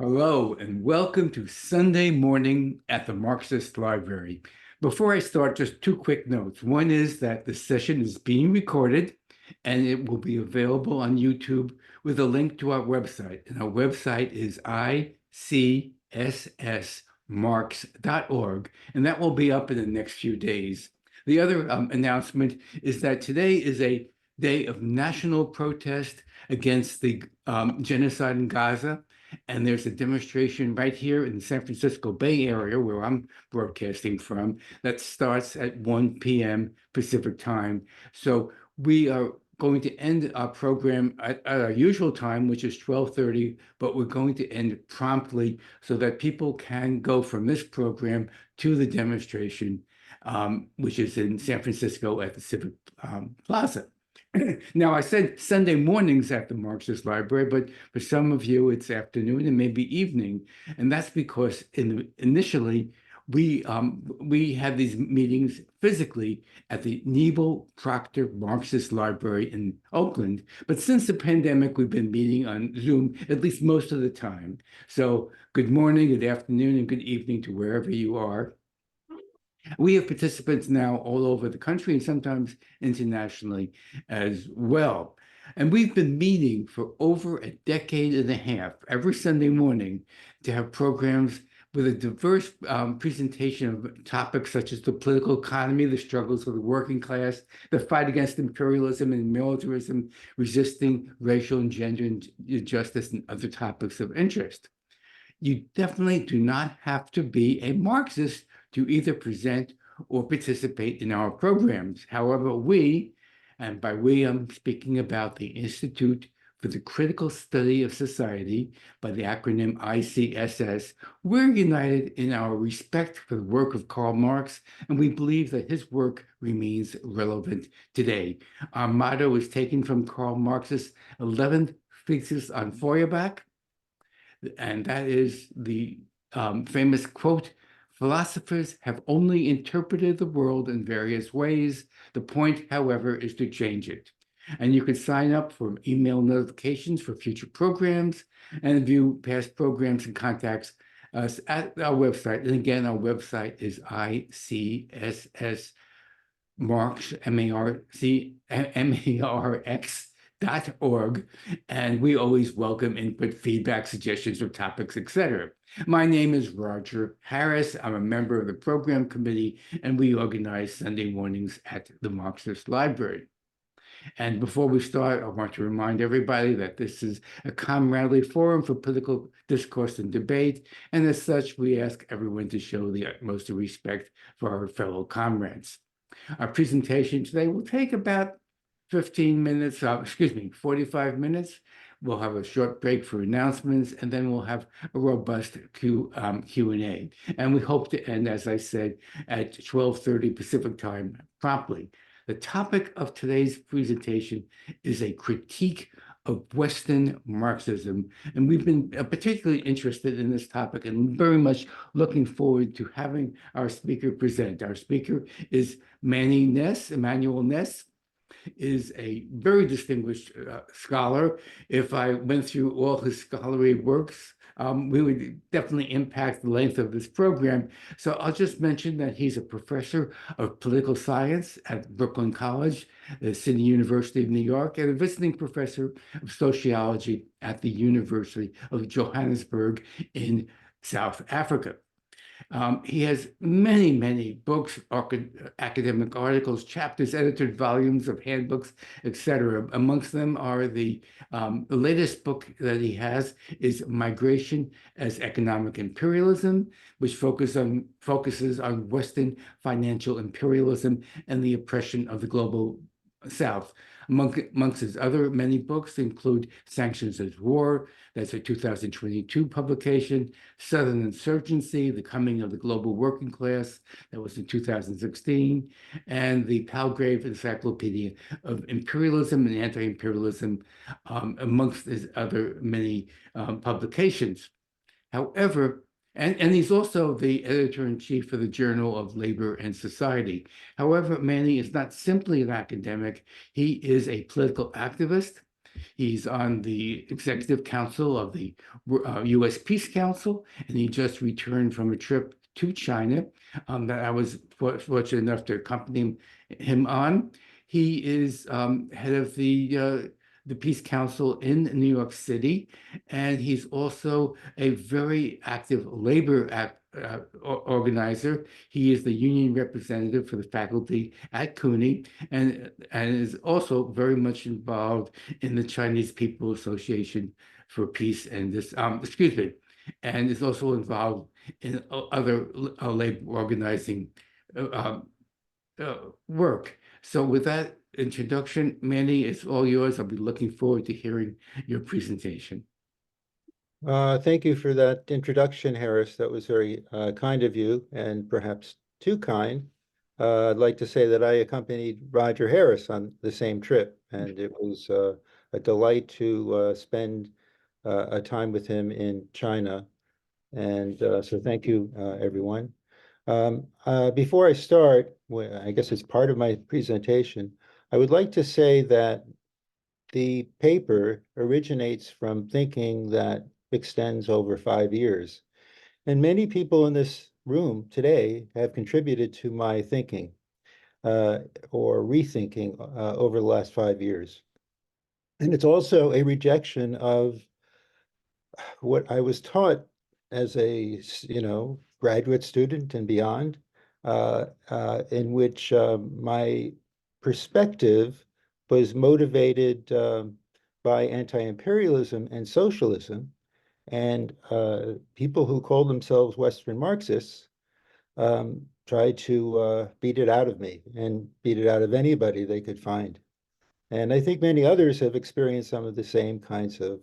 Hello, and welcome to Sunday morning at the Marxist Library. Before I start, just two quick notes. One is that the session is being recorded and it will be available on YouTube with a link to our website. And our website is ICSSmarx.org, and that will be up in the next few days. The other announcement is that today is a day of national protest against the genocide in Gaza. And there's a demonstration right here in the San Francisco Bay Area, where I'm broadcasting from, that starts at 1 p.m. Pacific time. So we are going to end our program at our usual time, which is 12:30, but we're going to end promptly so that people can go from this program to the demonstration, which is in San Francisco at the Civic Plaza. Now, I said Sunday mornings at the Marxist Library, but for some of you, it's afternoon and maybe evening. And that's because initially we had these meetings physically at the Nebel Proctor Marxist Library in Oakland. But since the pandemic, we've been meeting on Zoom at least most of the time. So good morning, good afternoon, and good evening to wherever you are. We have participants now all over the country and sometimes internationally as well. And we've been meeting for over a decade and a half every Sunday morning to have programs with a diverse presentation of topics such as the political economy, the struggles of the working class, the fight against imperialism and militarism, resisting racial and gender injustice, and other topics of interest. You definitely do not have to be a Marxist to either present or participate in our programs. However, we, and by we I'm speaking about the Institute for the Critical Study of Society, by the acronym ICSS, we're united in our respect for the work of Karl Marx, and we believe that his work remains relevant today. Our motto is taken from Karl Marx's 11th thesis on Feuerbach, and that is the famous quote, "Philosophers have only interpreted the world in various ways. The point, however, is to change it." And you can sign up for email notifications for future programs and view past programs and contacts us at our website. And again, our website is ICSS Marx, MARX.org, and we always welcome input, feedback, suggestions of topics, etc. My name is Roger Harris. I'm a member of the program committee, and we organize Sunday mornings at the Marxist Library. And before we start, I want to remind everybody that this is a comradely forum for political discourse and debate, and as such, we ask everyone to show the utmost respect for our fellow comrades. Our presentation today will take about 15 minutes, 45 minutes. We'll have a short break for announcements, and then we'll have a robust Q&A. And we hope to end, as I said, at 12:30 Pacific time promptly. The topic of today's presentation is a critique of Western Marxism. And we've been particularly interested in this topic and very much looking forward to having our speaker present. Our speaker is Immanuel Ness, is a very distinguished scholar. If I went through all his scholarly works, we would definitely impact the length of this program. So I'll just mention that he's a professor of political science at Brooklyn College, the City University of New York, and a visiting professor of sociology at the University of Johannesburg in South Africa. He has many, many books, academic articles, chapters, edited volumes of handbooks, etc. Amongst them are the latest book that he has is Migration as Economic Imperialism, which focuses on Western financial imperialism and the oppression of the global South. Amongst his other many books include Sanctions as War, that's a 2022 publication, Southern Insurgency, The Coming of the Global Working Class, that was in 2016, and the Palgrave Encyclopedia of Imperialism and Anti-Imperialism, amongst his other many publications. However, and he's also the editor-in-chief for the Journal of Labor and Society. However, Manny is not simply an academic. He is a political activist, He's on the executive council of the U.S. Peace Council, and he just returned from a trip to China that I was fortunate enough to accompany him on. He is head of the Peace Council in New York City, and he's also a very active labor organizer. He is the union representative for the faculty at CUNY, and is also very much involved in the Chinese People Association for Peace and this, excuse me, and is also involved in other labor organizing work. So with that introduction, Manny, it's all yours. I'll be looking forward to hearing your presentation. Thank you for that introduction, Harris. That was very kind of you, and perhaps too kind. I'd like to say that I accompanied Roger Harris on the same trip, and it was a delight to spend a time with him in China. And so thank you, everyone. Before I start, I guess it's part of my presentation, I would like to say that the paper originates from thinking that extends over 5 years. And many people in this room today have contributed to my thinking or rethinking over the last 5 years. And it's also a rejection of what I was taught as a, graduate student and beyond, in which my perspective was motivated by anti-imperialism and socialism. And people who call themselves Western Marxists tried to beat it out of me and beat it out of anybody they could find. And I think many others have experienced some of the same kinds of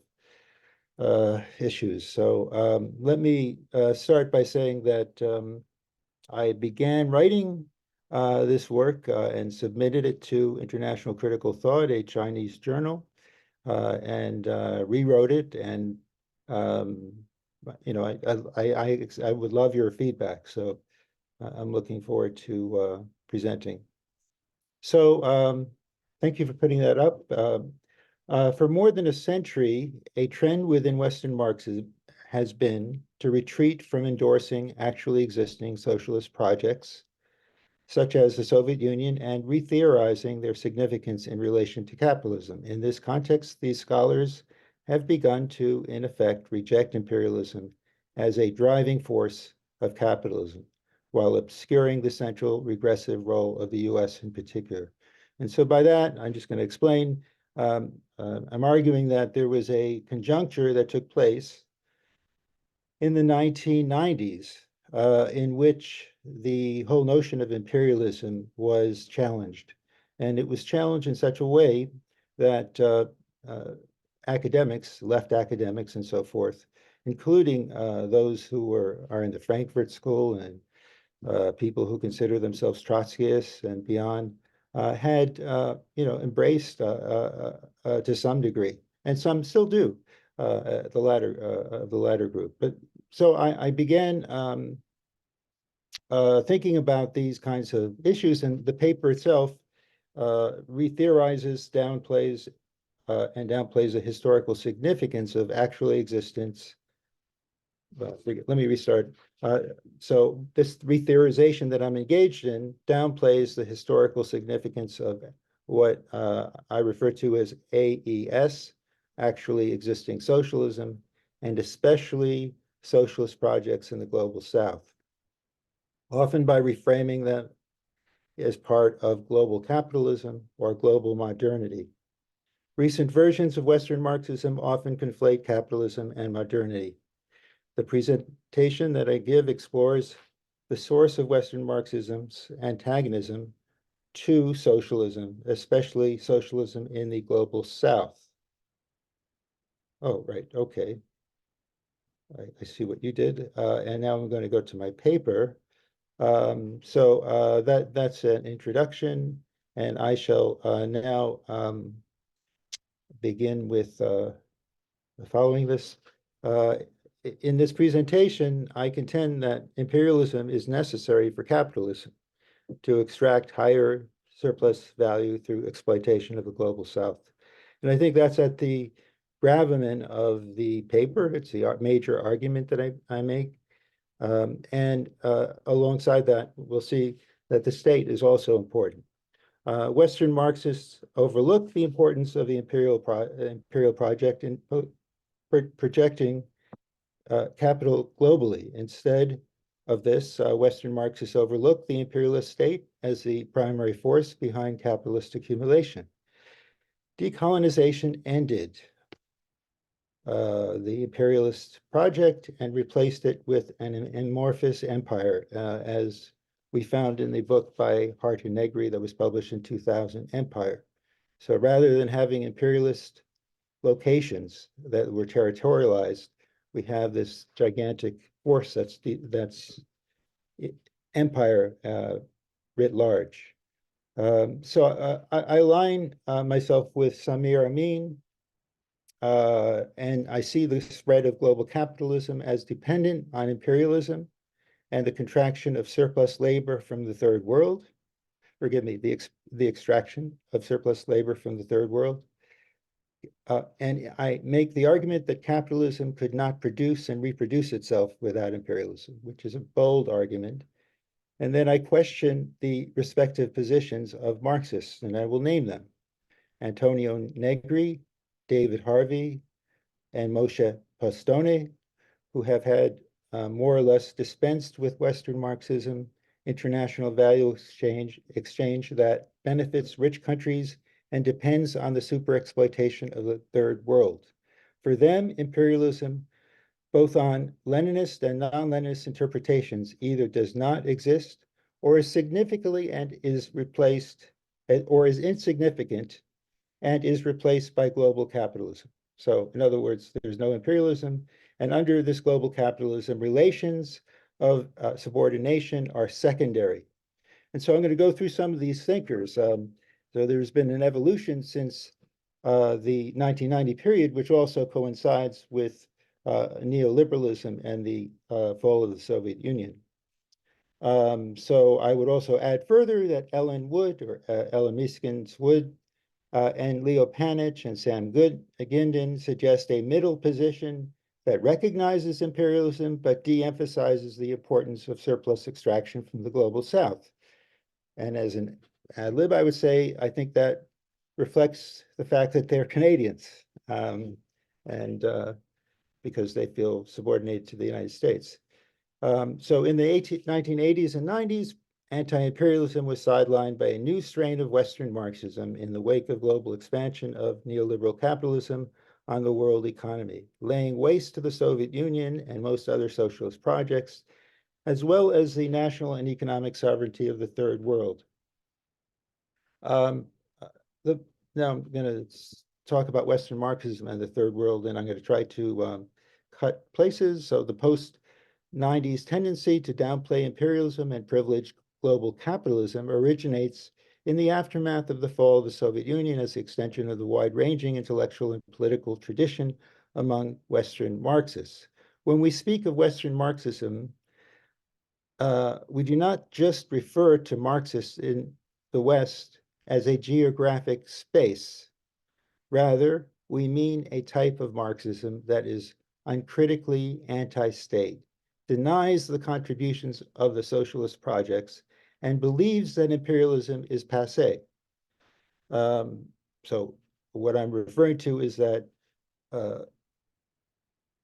issues. So let me start by saying that I began writing this work and submitted it to International Critical Thought, a Chinese journal, and rewrote it. And I would love your feedback. So I'm looking forward to presenting. So thank you for putting that up. For more than a century, a trend within Western Marxism has been to retreat from endorsing actually existing socialist projects, such as the Soviet Union, and re-theorizing their significance in relation to capitalism. In this context, these scholars have begun to, in effect, reject imperialism as a driving force of capitalism, while obscuring the central regressive role of the US in particular. And so by that, I'm just going to explain. I'm arguing that there was a conjuncture that took place in the 1990s in which the whole notion of imperialism was challenged. And it was challenged in such a way that academics, left academics and so forth, including those who are in the Frankfurt School and people who consider themselves Trotskyists and beyond, had embraced to some degree, and some still do, the latter group. But so I began thinking about these kinds of issues, and the paper itself re-theorizes, downplays, and downplays the historical significance of actually existence. Let me restart. So this re-theorization that I'm engaged in downplays the historical significance of what I refer to as AES, actually existing socialism, and especially socialist projects in the global South, often by reframing them as part of global capitalism or global modernity. Recent versions of Western Marxism often conflate capitalism and modernity. The presentation that I give explores the source of Western Marxism's antagonism to socialism, especially socialism in the global South. Oh, right, okay. I see what you did. And now I'm going to go to my paper. So that's an introduction, and I shall now begin with following this. In this presentation, I contend that imperialism is necessary for capitalism to extract higher surplus value through exploitation of the global South. And I think that's at the gravamen of the paper. It's the major argument that I make. And alongside that, we'll see that the state is also important. Western Marxists overlook the importance of the imperial project in projecting capital globally. Instead of this, Western Marxists overlook the imperialist state as the primary force behind capitalist accumulation. Decolonization ended the imperialist project and replaced it with an amorphous empire, as we found in the book by Hart and Negri that was published in 2000, Empire. So rather than having imperialist locations that were territorialized, we have this gigantic force that's empire writ large. So I align myself with Samir Amin, and I see the spread of global capitalism as dependent on imperialism and the contraction of surplus labor from the third world. Forgive me, the extraction of surplus labor from the third world. And I make the argument that capitalism could not produce and reproduce itself without imperialism, which is a bold argument. And then I question the respective positions of Marxists, and I will name them: Antonio Negri, David Harvey, and Moshe Postone, who have had more or less dispensed with Western Marxism, international value exchange that benefits rich countries and depends on the superexploitation of the third world. For them, imperialism, both on Leninist and non-Leninist interpretations, either does not exist or is significantly and is replaced, or is insignificant and is replaced by global capitalism. So in other words, there's no imperialism, and under this global capitalism, relations of subordination are secondary. And so I'm going to go through some of these thinkers. So there's been an evolution since the 1990 period, which also coincides with neoliberalism and the fall of the Soviet Union. So I would also add further that Ellen Wood, or Ellen Miskins Wood, and Leo Panich and Sam Ginden suggest a middle position that recognizes imperialism but de-emphasizes the importance of surplus extraction from the global south. And as an ad lib, I would say, I think that reflects the fact that they're Canadians, and because they feel subordinated to the United States. So in the 1980s and 90s, anti-imperialism was sidelined by a new strain of Western Marxism in the wake of global expansion of neoliberal capitalism on the world economy, laying waste to the Soviet Union and most other socialist projects, as well as the national and economic sovereignty of the third world. Um, Now I'm going to talk about Western Marxism and the third world, and I'm going to try to cut places. So the post-90s tendency to downplay imperialism and privilege global capitalism originates in the aftermath of the fall of the Soviet Union as the extension of the wide-ranging intellectual and political tradition among Western Marxists. When we speak of Western Marxism, we do not just refer to Marxists in the West as a geographic space. Rather, we mean a type of Marxism that is uncritically anti-state, denies the contributions of the socialist projects, and believes that imperialism is passé. So what I'm referring to is that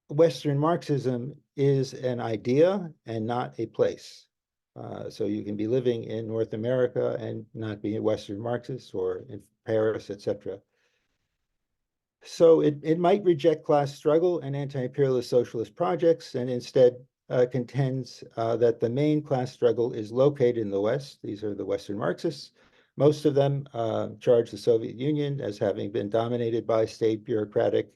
Western Marxism is an idea and not a place. So you can be living in North America and not be a Western Marxist, or in Paris, etc. So it might reject class struggle and anti-imperialist socialist projects, and instead contends that the main class struggle is located in the West. These are the Western Marxists. Most of them charge the Soviet Union as having been dominated by a state bureaucratic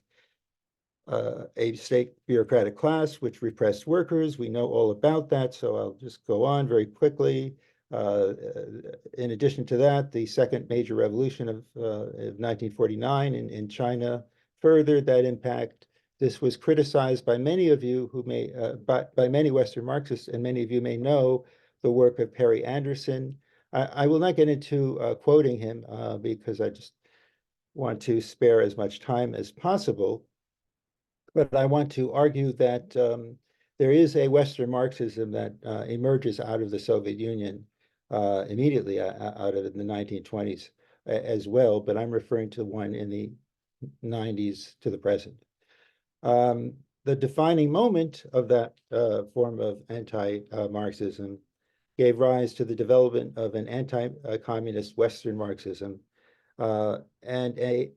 class which repressed workers. We know all about that, so I'll just go on very quickly. In addition to that, the second major revolution of 1949 in China furthered that impact. This was criticized by many of you who may, by many Western Marxists, and many of you may know the work of Perry Anderson. I will not get into quoting him because I just want to spare as much time as possible, but I want to argue that there is a Western Marxism that emerges out of the Soviet Union immediately out of the 1920s as well, but I'm referring to one in the 90s to the present. The defining moment of that form of anti-Marxism gave rise to the development of an anti-communist Western Marxism and a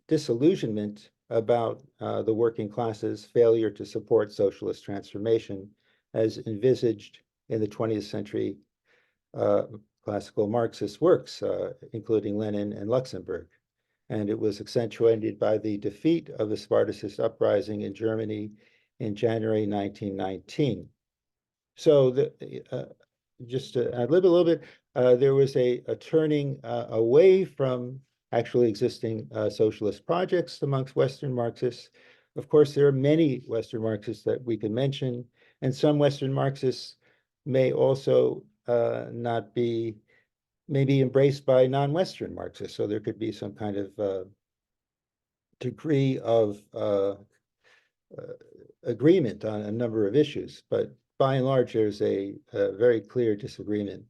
disillusionment about the working classes' failure to support socialist transformation as envisaged in the 20th century classical Marxist works, including Lenin and Luxemburg. And it was accentuated by the defeat of the Spartacist uprising in Germany in January 1919. So just to add a little bit, there was a turning away from actually existing socialist projects amongst Western Marxists. Of course, there are many Western Marxists that we can mention, and some Western Marxists may also not be maybe embraced by non-Western Marxists. So there could be some kind of degree of agreement on a number of issues, but by and large, there's a very clear disagreement.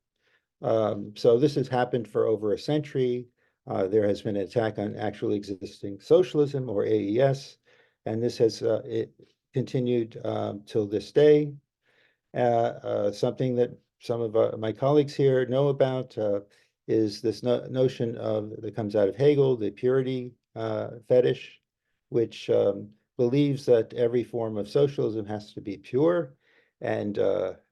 So this has happened for over a century. There has been an attack on actually existing socialism, or AES, and this has continued till this day. Something that some of my colleagues here know about is this notion that comes out of Hegel, the purity fetish, which believes that every form of socialism has to be pure and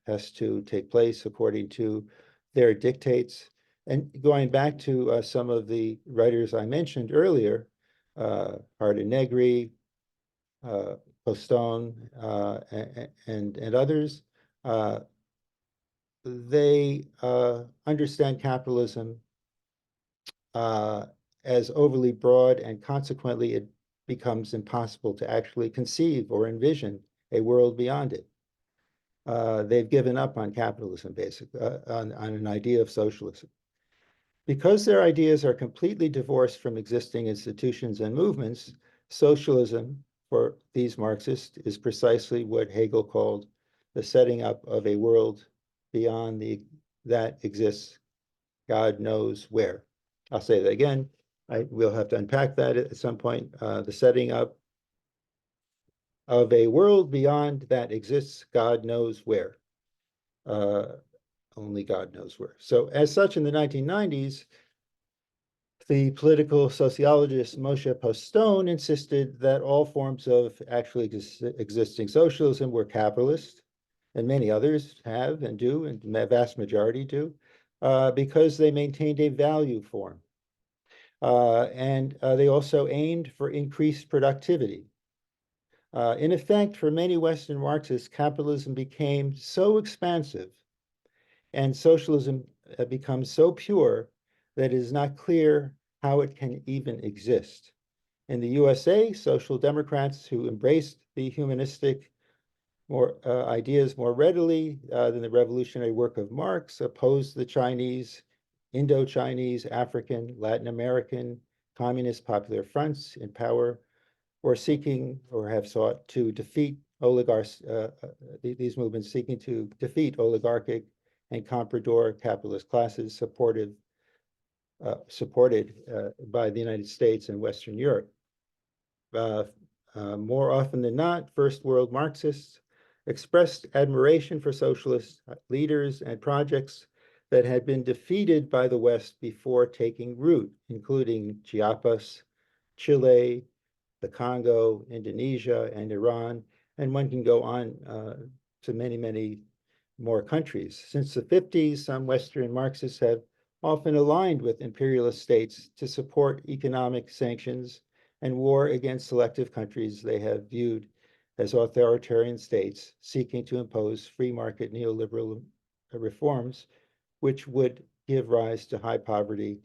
has to take place according to their dictates. And going back to some of the writers I mentioned earlier, Negri, Postone, and others, they understand capitalism as overly broad, and consequently it becomes impossible to actually conceive or envision a world beyond it. They've given up on capitalism, basically, on an idea of socialism. Because their ideas are completely divorced from existing institutions and movements, socialism for these Marxists is precisely what Hegel called the setting up of a world beyond that exists, God knows where. I'll say that again. We'll have to unpack that at some point. The setting up of a world beyond that exists, God knows where. Only God knows where. So as such, in the 1990s, the political sociologist Moshe Postone insisted that all forms of actually existing socialism were capitalist, and many others have and do, and the vast majority do, because they maintained a value form. And they also aimed for increased productivity. In effect, for many Western Marxists, capitalism became so expansive and socialism becomes so pure that it is not clear how it can even exist. In the USA, social democrats who embraced the humanistic ideas more readily than the revolutionary work of Marx opposed the Chinese, Indo-Chinese, African, Latin American, communist popular fronts in power, or seeking or have sought to defeat oligarchs, these movements seeking to defeat oligarchic and comprador capitalist classes supported by the United States and Western Europe. More often than not, First World Marxists expressed admiration for socialist leaders and projects that had been defeated by the West before taking root, including Chiapas, Chile, the Congo, Indonesia, and Iran, and one can go on to many, many more countries. Since the 50s, some Western Marxists have often aligned with imperialist states to support economic sanctions and war against selective countries they have viewed as authoritarian states seeking to impose free market neoliberal reforms, which would give rise to high poverty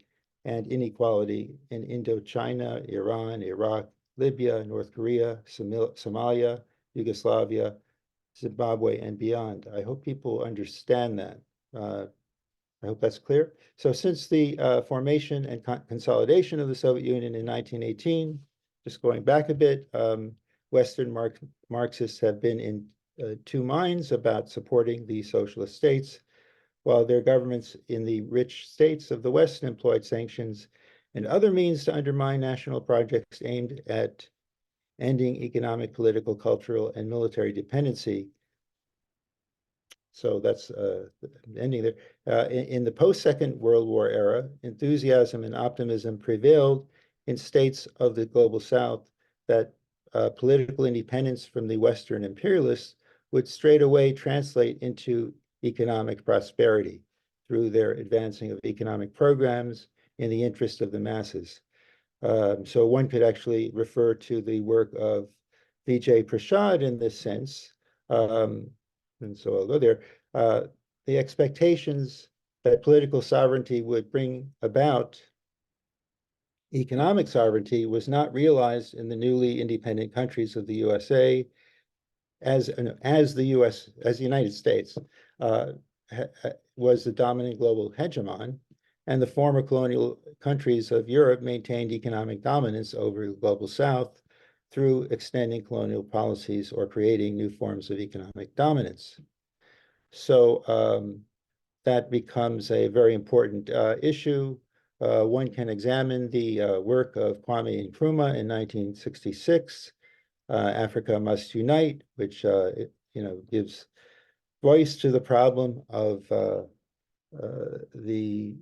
and inequality in Indochina, Iran, Iraq, Libya, North Korea, Somalia, Yugoslavia, Zimbabwe, and beyond. I hope people understand that. I hope that's clear. So since the formation and consolidation of the Soviet Union in 1918, just going back a bit, Western Marxists have been in two minds about supporting the socialist states, while their governments in the rich states of the West employed sanctions and other means to undermine national projects aimed at ending economic, political, cultural, and military dependency. So that's ending there. In the post-Second World War era, enthusiasm and optimism prevailed in states of the global South that political independence from the Western imperialists would straight away translate into economic prosperity through their advancing of economic programs in the interest of the masses. So one could actually refer to the work of Vijay Prashad in this sense. And so I'll go there. The expectations that political sovereignty would bring about economic sovereignty was not realized in the newly independent countries of the USA as the United States was the dominant global hegemon, and the former colonial countries of Europe maintained economic dominance over the global South through extending colonial policies or creating new forms of economic dominance. So that becomes a very important issue. One can examine the work of Kwame Nkrumah in 1966, Africa Must Unite, which gives voice to the problem of the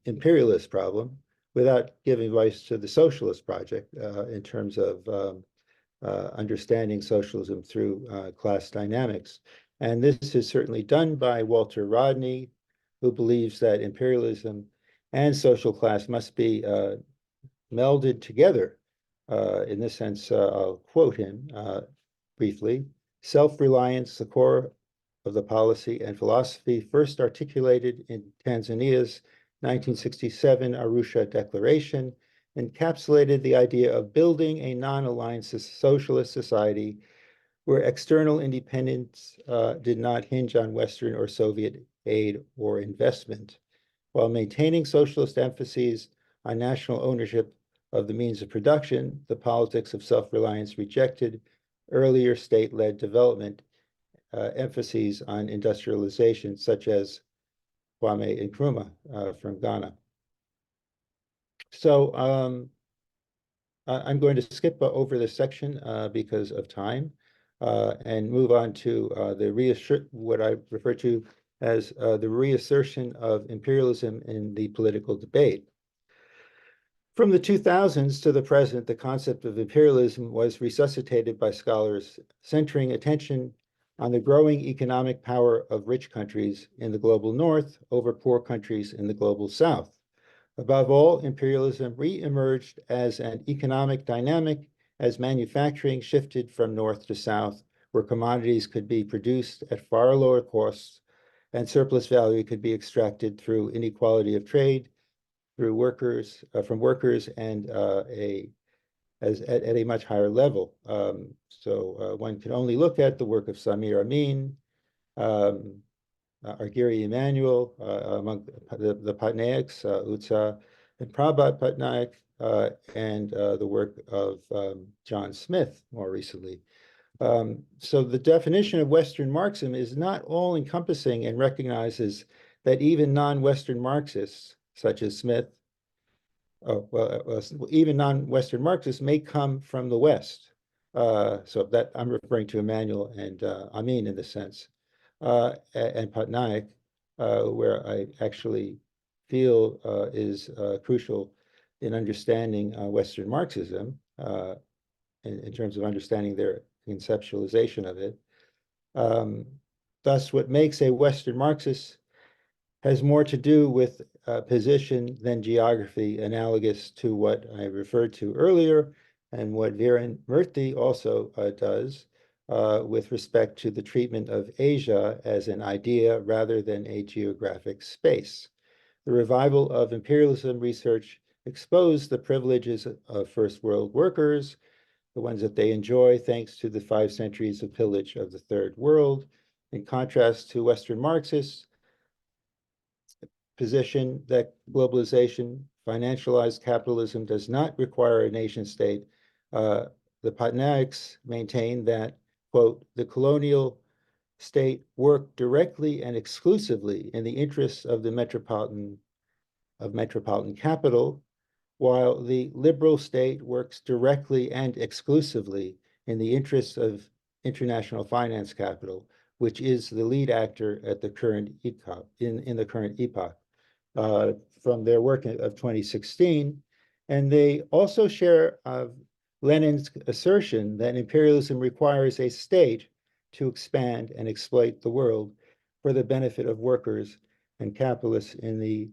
imperialist problem without giving voice to the socialist project in terms of understanding socialism through class dynamics. And this is certainly done by Walter Rodney, who believes that imperialism and social class must be melded together. In this sense, I'll quote him briefly. Self-reliance, the core of the policy and philosophy first articulated in Tanzania's 1967 Arusha Declaration, encapsulated the idea of building a non-aligned socialist society where external independence did not hinge on Western or Soviet aid or investment, while maintaining socialist emphases on national ownership of the means of production. The politics of self-reliance rejected earlier state-led development emphases on industrialization, such as Kwame Nkrumah from Ghana. So I'm going to skip over this section because of time and move on to what I refer to as the reassertion of imperialism in the political debate. From the 2000s to the present, the concept of imperialism was resuscitated by scholars, centering attention on the growing economic power of rich countries in the global North over poor countries in the global South. Above all, imperialism re-emerged as an economic dynamic as manufacturing shifted from North to South, where commodities could be produced at far lower costs and surplus value could be extracted through inequality of trade, through workers, from workers and at a much higher level. So one can only look at the work of Samir Amin, Argyri Immanuel, among the Patnaiks, Utsa and Prabhat Patnaik, and the work of John Smith more recently. So the definition of Western Marxism is not all-encompassing and recognizes that even non-Western Marxists, such as Smith, even non-Western Marxists may come from the West. So that I'm referring to Immanuel and Amin in this sense, and Patnaik, where I actually feel is crucial in understanding Western Marxism in terms of understanding their conceptualization of it. Thus, what makes a Western Marxist has more to do with position than geography, analogous to what I referred to earlier and what Viren Murthy also does with respect to the treatment of Asia as an idea rather than a geographic space. The revival of imperialism research exposed the privileges of first world workers, the ones that they enjoy thanks to the 5 centuries of pillage of the third world. In contrast to Western Marxists, position that globalization, financialized capitalism does not require a nation state. The Patnaics maintain that, quote, the colonial state worked directly and exclusively in the interests of the metropolitan capital, while the liberal state works directly and exclusively in the interests of international finance capital, which is the lead actor at the current epoch, in the current epoch, from their work of 2016. And they also share Lenin's assertion that imperialism requires a state to expand and exploit the world for the benefit of workers and capitalists in the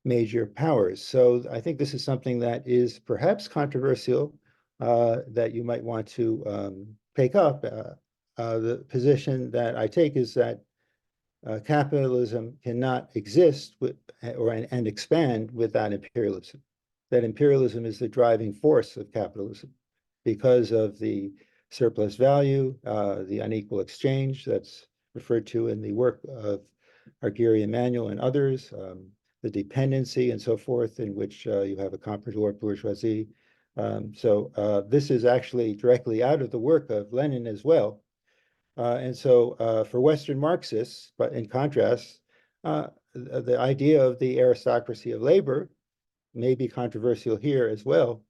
major powers. So I think this is something that is perhaps controversial, that you might want to take up. The position that I take is that capitalism cannot exist and expand without imperialism. That imperialism is the driving force of capitalism because of the surplus value, the unequal exchange that's referred to in the work of Immanuel and others, the dependency and so forth, in which you have a comprador bourgeoisie. So this is actually directly out of the work of Lenin as well. And so for Western Marxists, but in contrast, the idea of the aristocracy of labor may be controversial here as well,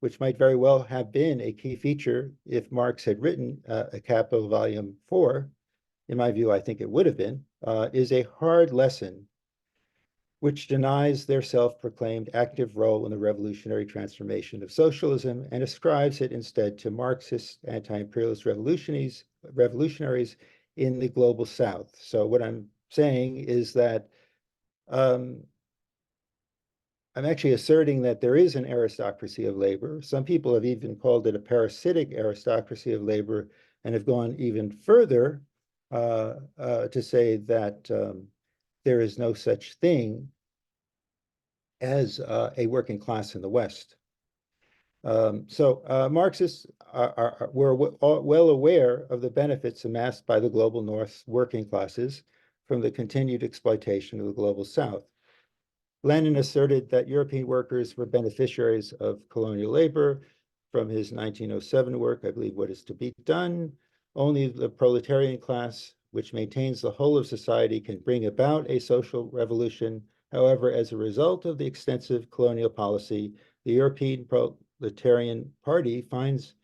which might very well have been a key feature if Marx had written a Capital Volume 4. In my view, I think it would have been, is a hard lesson which denies their self-proclaimed active role in the revolutionary transformation of socialism and ascribes it instead to Marxist anti-imperialist revolutionaries in the global South. So what I'm saying is that I'm actually asserting that there is an aristocracy of labor. Some people have even called it a parasitic aristocracy of labor and have gone even further to say that there is no such thing as a working class in the West. Marxists were well aware of the benefits amassed by the global North's working classes from the continued exploitation of the global South. Lenin asserted that European workers were beneficiaries of colonial labor. From his 1907 work, I believe, What is to be Done? Only the proletarian class, which maintains the whole of society, can bring about a social revolution. However, as a result of the extensive colonial policy, the European proletarian party finds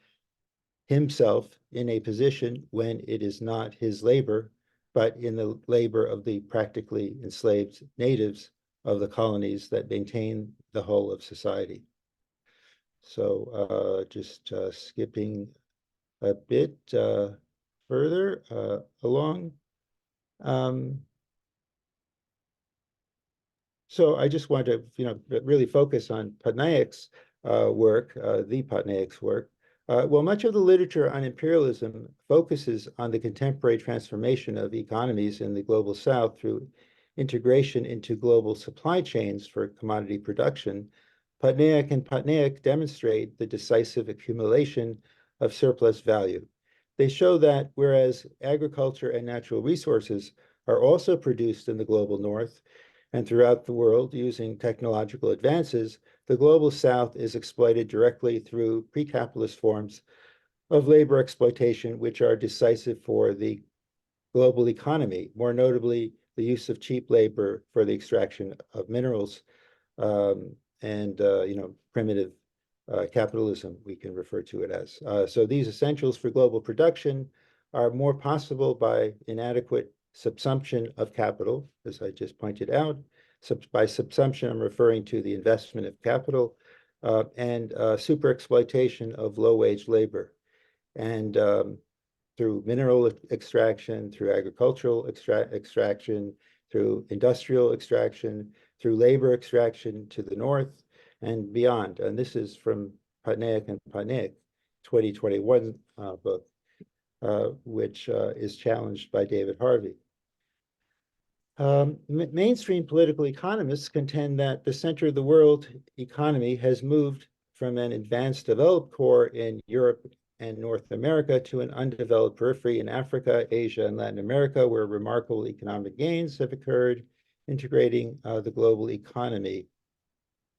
himself in a position when it is not his labor, but in the labor of the practically enslaved natives of the colonies that maintain the whole of society. So just skipping a bit further along. So I just want to, really focus on Patnaik's work, the Patnaik's work. Well, much of the literature on imperialism focuses on the contemporary transformation of economies in the global South through integration into global supply chains for commodity production. Patnaik and Patnaik demonstrate the decisive accumulation of surplus value. They show that whereas agriculture and natural resources are also produced in the global North and throughout the world using technological advances, the global South is exploited directly through pre-capitalist forms of labor exploitation, which are decisive for the global economy, more notably the use of cheap labor for the extraction of minerals and primitive capitalism, we can refer to it as. So these essentials for global production are more possible by inadequate subsumption of capital, as I just pointed out. By subsumption, I'm referring to the investment of capital and super exploitation of low-wage labor. And through mineral extraction, through agricultural extraction, through industrial extraction, through labor extraction to the north and beyond. And this is from Patnaik and Patnaik, 2021 book, which is challenged by David Harvey. Mainstream political economists contend that the center of the world economy has moved from an advanced developed core in Europe and North America to an undeveloped periphery in Africa, Asia, and Latin America, where remarkable economic gains have occurred. integrating the global economy,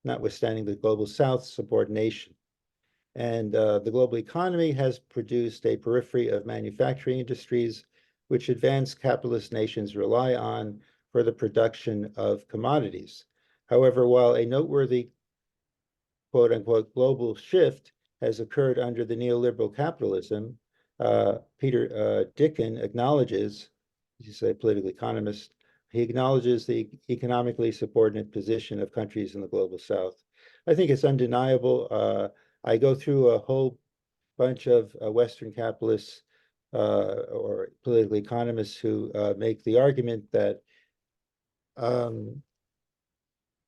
notwithstanding the global South's subordination. And the global economy has produced a periphery of manufacturing industries, which advanced capitalist nations rely on for the production of commodities. However, while a noteworthy quote unquote global shift has occurred under the neoliberal capitalism, Peter Dicken acknowledges, he's a political economist, he acknowledges the economically subordinate position of countries in the global South. I think it's undeniable. I go through a whole bunch of Western capitalists or political economists who make the argument that um,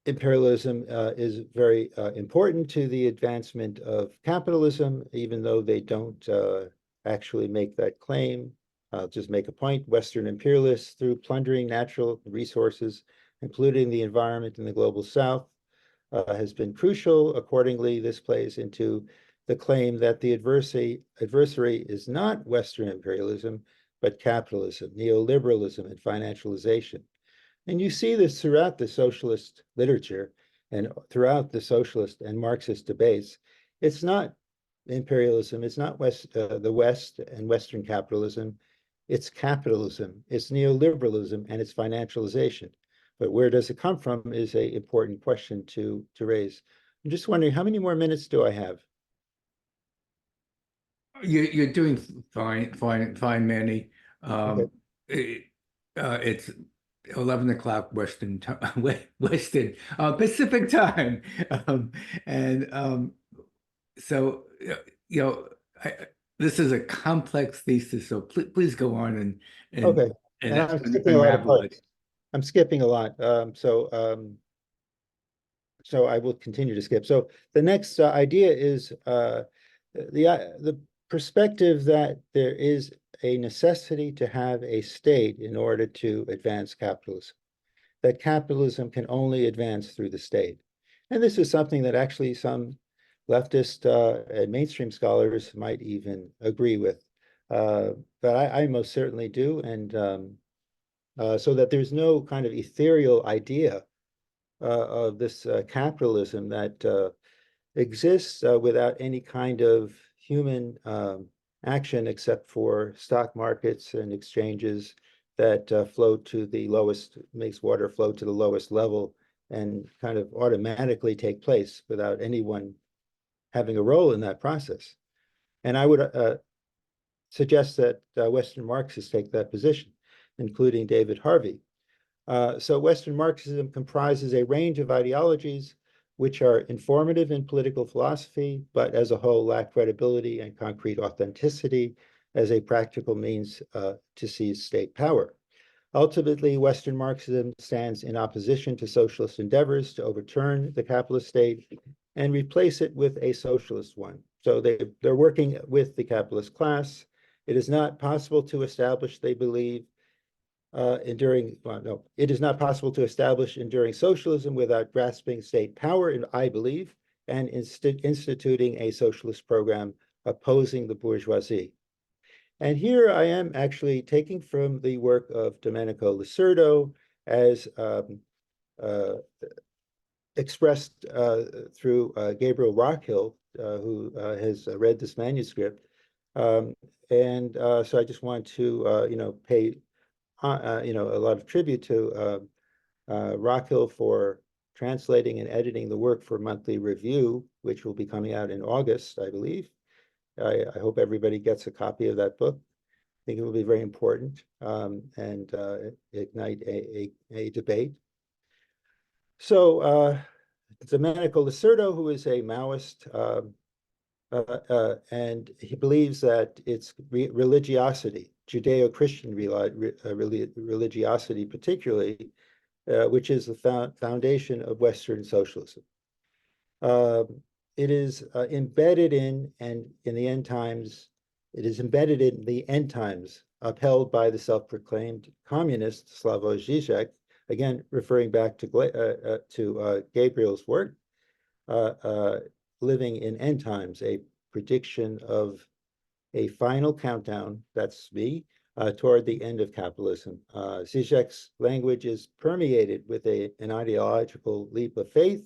imperialism is very important to the advancement of capitalism, even though they don't actually make that claim. I'll just make a point. Western imperialists, through plundering natural resources, including the environment in the global South, has been crucial. Accordingly, this plays into the claim that the adversary is not Western imperialism, but capitalism, neoliberalism, and financialization. And you see this throughout the socialist literature and throughout the socialist and Marxist debates. It's not imperialism, it's not the West and Western capitalism, it's capitalism, it's neoliberalism, and it's financialization. But where does it come from is an important question to raise. I'm just wondering, how many more minutes do I have? You're doing fine, Manny. Okay. It, it's 11 o'clock Western Pacific time, and so you know, this is a complex thesis. So please go on and Okay. And I'm skipping a lot of unravel it. parts. I'm skipping a lot. So I will continue to skip. So the next idea is the perspective that there is a necessity to have a state in order to advance capitalism, that capitalism can only advance through the state. And this is something that actually some leftist and mainstream scholars might even agree with. But I most certainly do. And so that there's no kind of ethereal idea of this capitalism that exists without any kind of human action except for stock markets and exchanges that flow to the lowest, makes water flow to the lowest level and kind of automatically take place without anyone having a role in that process. And I would suggest that Western Marxists take that position, including David Harvey. So Western Marxism comprises a range of ideologies which are informative in political philosophy, but as a whole lack credibility and concrete authenticity as a practical means to seize state power. Ultimately, Western Marxism stands in opposition to socialist endeavors to overturn the capitalist state and replace it with a socialist one. So they're working with the capitalist class. It is not possible to establish, they believe, it is not possible to establish enduring socialism without grasping state power, and I believe, and instituting a socialist program opposing the bourgeoisie. And here I am actually taking from the work of Domenico Lacerdo as uh, expressed through Gabriel Rockhill, who has read this manuscript. So I just want to, pay a lot of tribute to Rockhill for translating and editing the work for Monthly Review, which will be coming out in August, I believe. I hope everybody gets a copy of that book. I think it will be very important and ignite a debate. So Domenico Lacerdo, who is a Maoist, and he believes that it's religiosity, Judeo-Christian religiosity particularly, which is the foundation of Western socialism. It is embedded in, and in the end times, it is embedded in the end times, upheld by the self-proclaimed communist Slavoj Žižek, again, referring back to Gabriel's work, living in end times, a prediction of a final countdown, that's me, toward the end of capitalism. Zizek's language is permeated with an ideological leap of faith,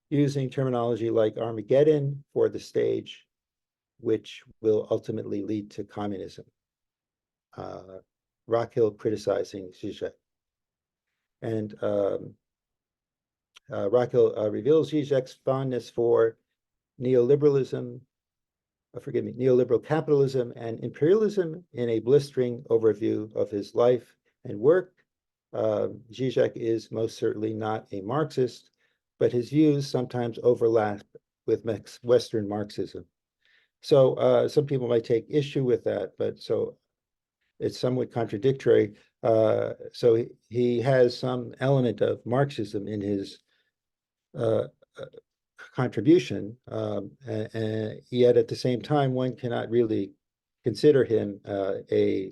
using terminology like Armageddon for the stage, which will ultimately lead to communism. Rockhill criticizing Zizek. And Rockhill reveals Zizek's fondness for neoliberalism, neoliberal capitalism and imperialism in a blistering overview of his life and work. Zizek is most certainly not a Marxist, but his views sometimes overlap with Western Marxism. So some people might take issue with that, but so it's somewhat contradictory. So he has some element of Marxism in his contribution, and yet at the same time, one cannot really consider him a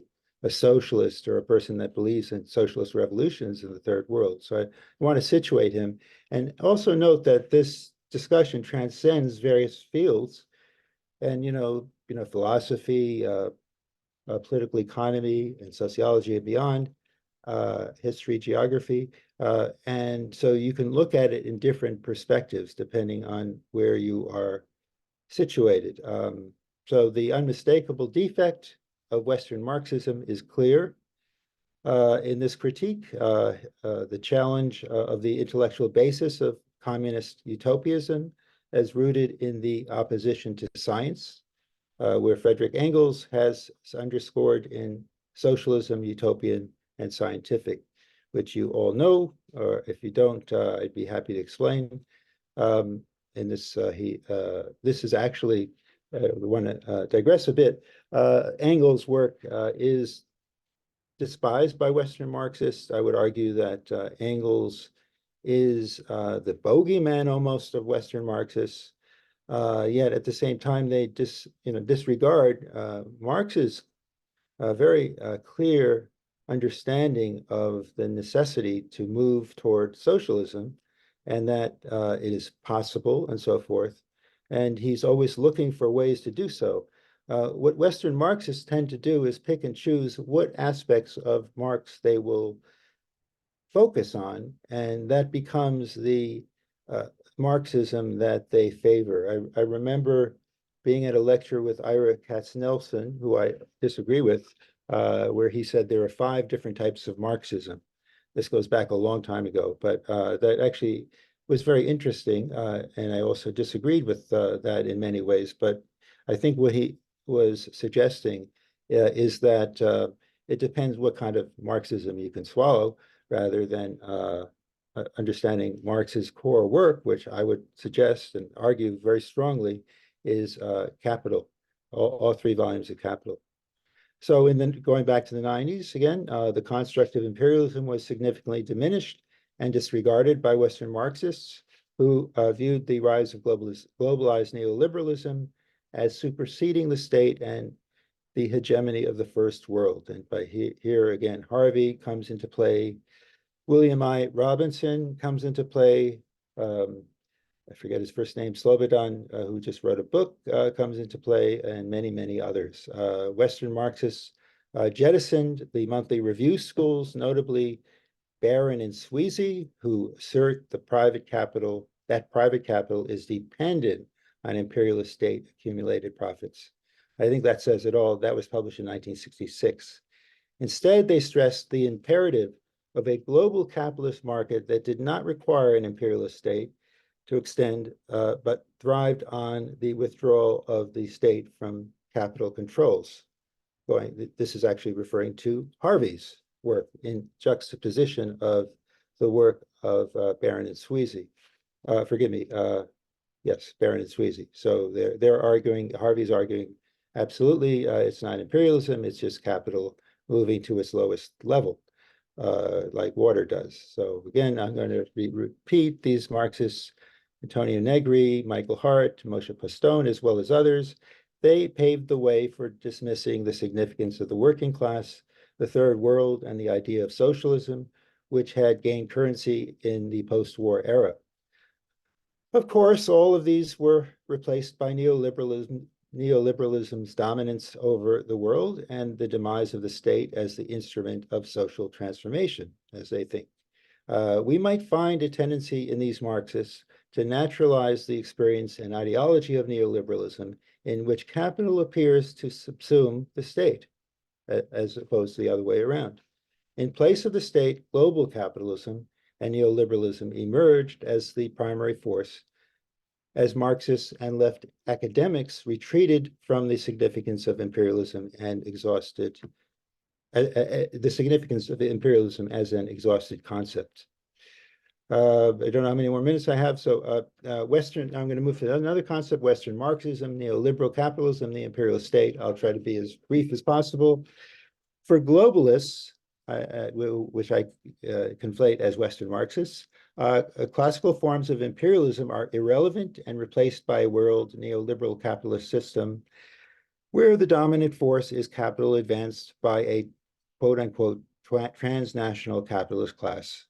socialist or a person that believes in socialist revolutions in the third world. So I want to situate him and also note that this discussion transcends various fields and, philosophy, political economy and sociology and beyond, history, geography. And so you can look at it in different perspectives depending on where you are situated. So the unmistakable defect of Western Marxism is clear in this critique. The challenge of the intellectual basis of communist utopianism as rooted in the opposition to science, where Frederick Engels has underscored in Socialism, Utopian, and Scientific, which you all know, or if you don't, I'd be happy to explain. And this is actually, I want to digress a bit. Engels' work is despised by Western Marxists. I would argue that Engels is the bogeyman almost of Western Marxists. Yet at the same time, they disregard Marx's very clear understanding of the necessity to move toward socialism and that it is possible and so forth. And he's always looking for ways to do so. What Western Marxists tend to do is pick and choose what aspects of Marx they will focus on, and that becomes the Marxism that they favor. I remember being at a lecture with Ira Katznelson, who I disagree with, where he said there are 5 different types of Marxism. This goes back a long time ago, but that actually was very interesting, and I also disagreed with that in many ways. But I think what he was suggesting is that it depends what kind of Marxism you can swallow, rather than understanding Marx's core work, which I would suggest and argue very strongly is Capital, all 3 volumes of Capital. So going back to the 90s, again, the construct of imperialism was significantly diminished and disregarded by Western Marxists, who viewed the rise of globalized neoliberalism as superseding the state and the hegemony of the first world. And by here again, Harvey comes into play. William I. Robinson comes into play. I forget his first name, Slobodan, who just wrote a book, comes into play, and many, many others. Western Marxists jettisoned the monthly review schools, notably Barron and Sweezy, who assert that private capital is dependent on imperialist state accumulated profits. I think that says it all. That was published in 1966. Instead, they stressed the imperative of a global capitalist market that did not require an imperialist state to extend, but thrived on the withdrawal of the state from capital controls. This is actually referring to Harvey's work in juxtaposition of the work of Barron and Sweezy. Forgive me, yes, Barron and Sweezy. So they're arguing, Harvey's arguing, absolutely, it's not imperialism, it's just capital moving to its lowest level, like water does. So again, I'm going to repeat these Marxists, Antonio Negri, Michael Hart, Moshe Postone, as well as others. They paved the way for dismissing the significance of the working class, the third world, and the idea of socialism, which had gained currency in the post-war era. Of course, all of these were replaced by neoliberalism, neoliberalism's dominance over the world and the demise of the state as the instrument of social transformation, as they think. We might find a tendency in these Marxists to naturalize the experience and ideology of neoliberalism in which capital appears to subsume the state, as opposed to the other way around. In place of the state, global capitalism and neoliberalism emerged as the primary force, as Marxists and left academics retreated from the significance of imperialism and exhausted the significance of imperialism as an exhausted concept. I don't know how many more minutes I have. So I'm going to move to another concept, Western Marxism, neoliberal capitalism, the imperialist state. I'll try to be as brief as possible. For globalists, which I conflate as Western Marxists, classical forms of imperialism are irrelevant and replaced by a world neoliberal capitalist system where the dominant force is capital advanced by a quote-unquote transnational capitalist class.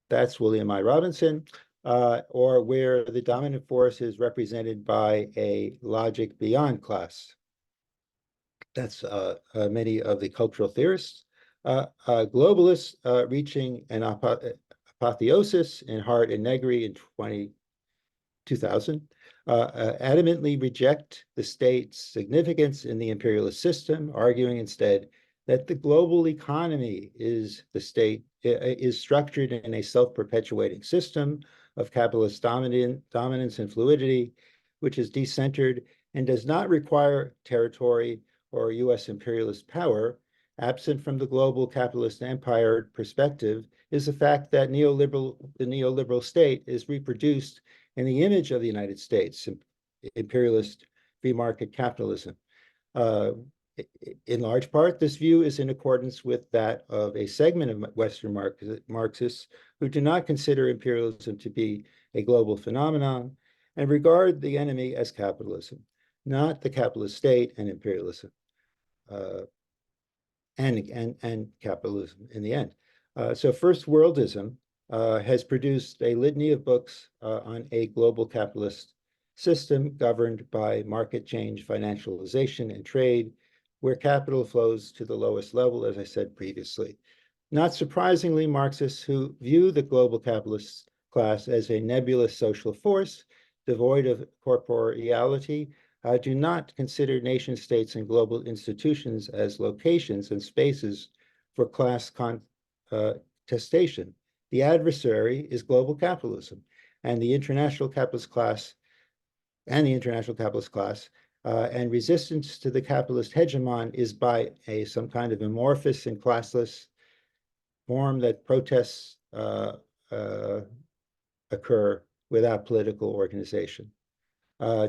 That's William I. Robinson, or where the dominant force is represented by a logic beyond class. That's many of the cultural theorists. Globalists reaching an apotheosis in Hart and Negri in 2000, adamantly reject the state's significance in the imperialist system, arguing instead that the global economy is the state is structured in a self-perpetuating system of capitalist dominance and fluidity, which is decentered and does not require territory or U.S. imperialist power. Absent from the global capitalist empire perspective is the fact that the neoliberal state is reproduced in the image of the United States, imperialist free market capitalism. In large part, this view is in accordance with that of a segment of Western Marxists who do not consider imperialism to be a global phenomenon and regard the enemy as capitalism, not the capitalist state and imperialism, and capitalism in the end. So First Worldism has produced a litany of books on a global capitalist system governed by market change, financialization, and trade, where capital flows to the lowest level, as I said previously. Not surprisingly, Marxists who view the global capitalist class as a nebulous social force, devoid of corporeality, do not consider nation states and global institutions as locations and spaces for class contestation. The adversary is global capitalism, and the international capitalist class and resistance to the capitalist hegemon is by some kind of amorphous and classless form that protests occur without political organization.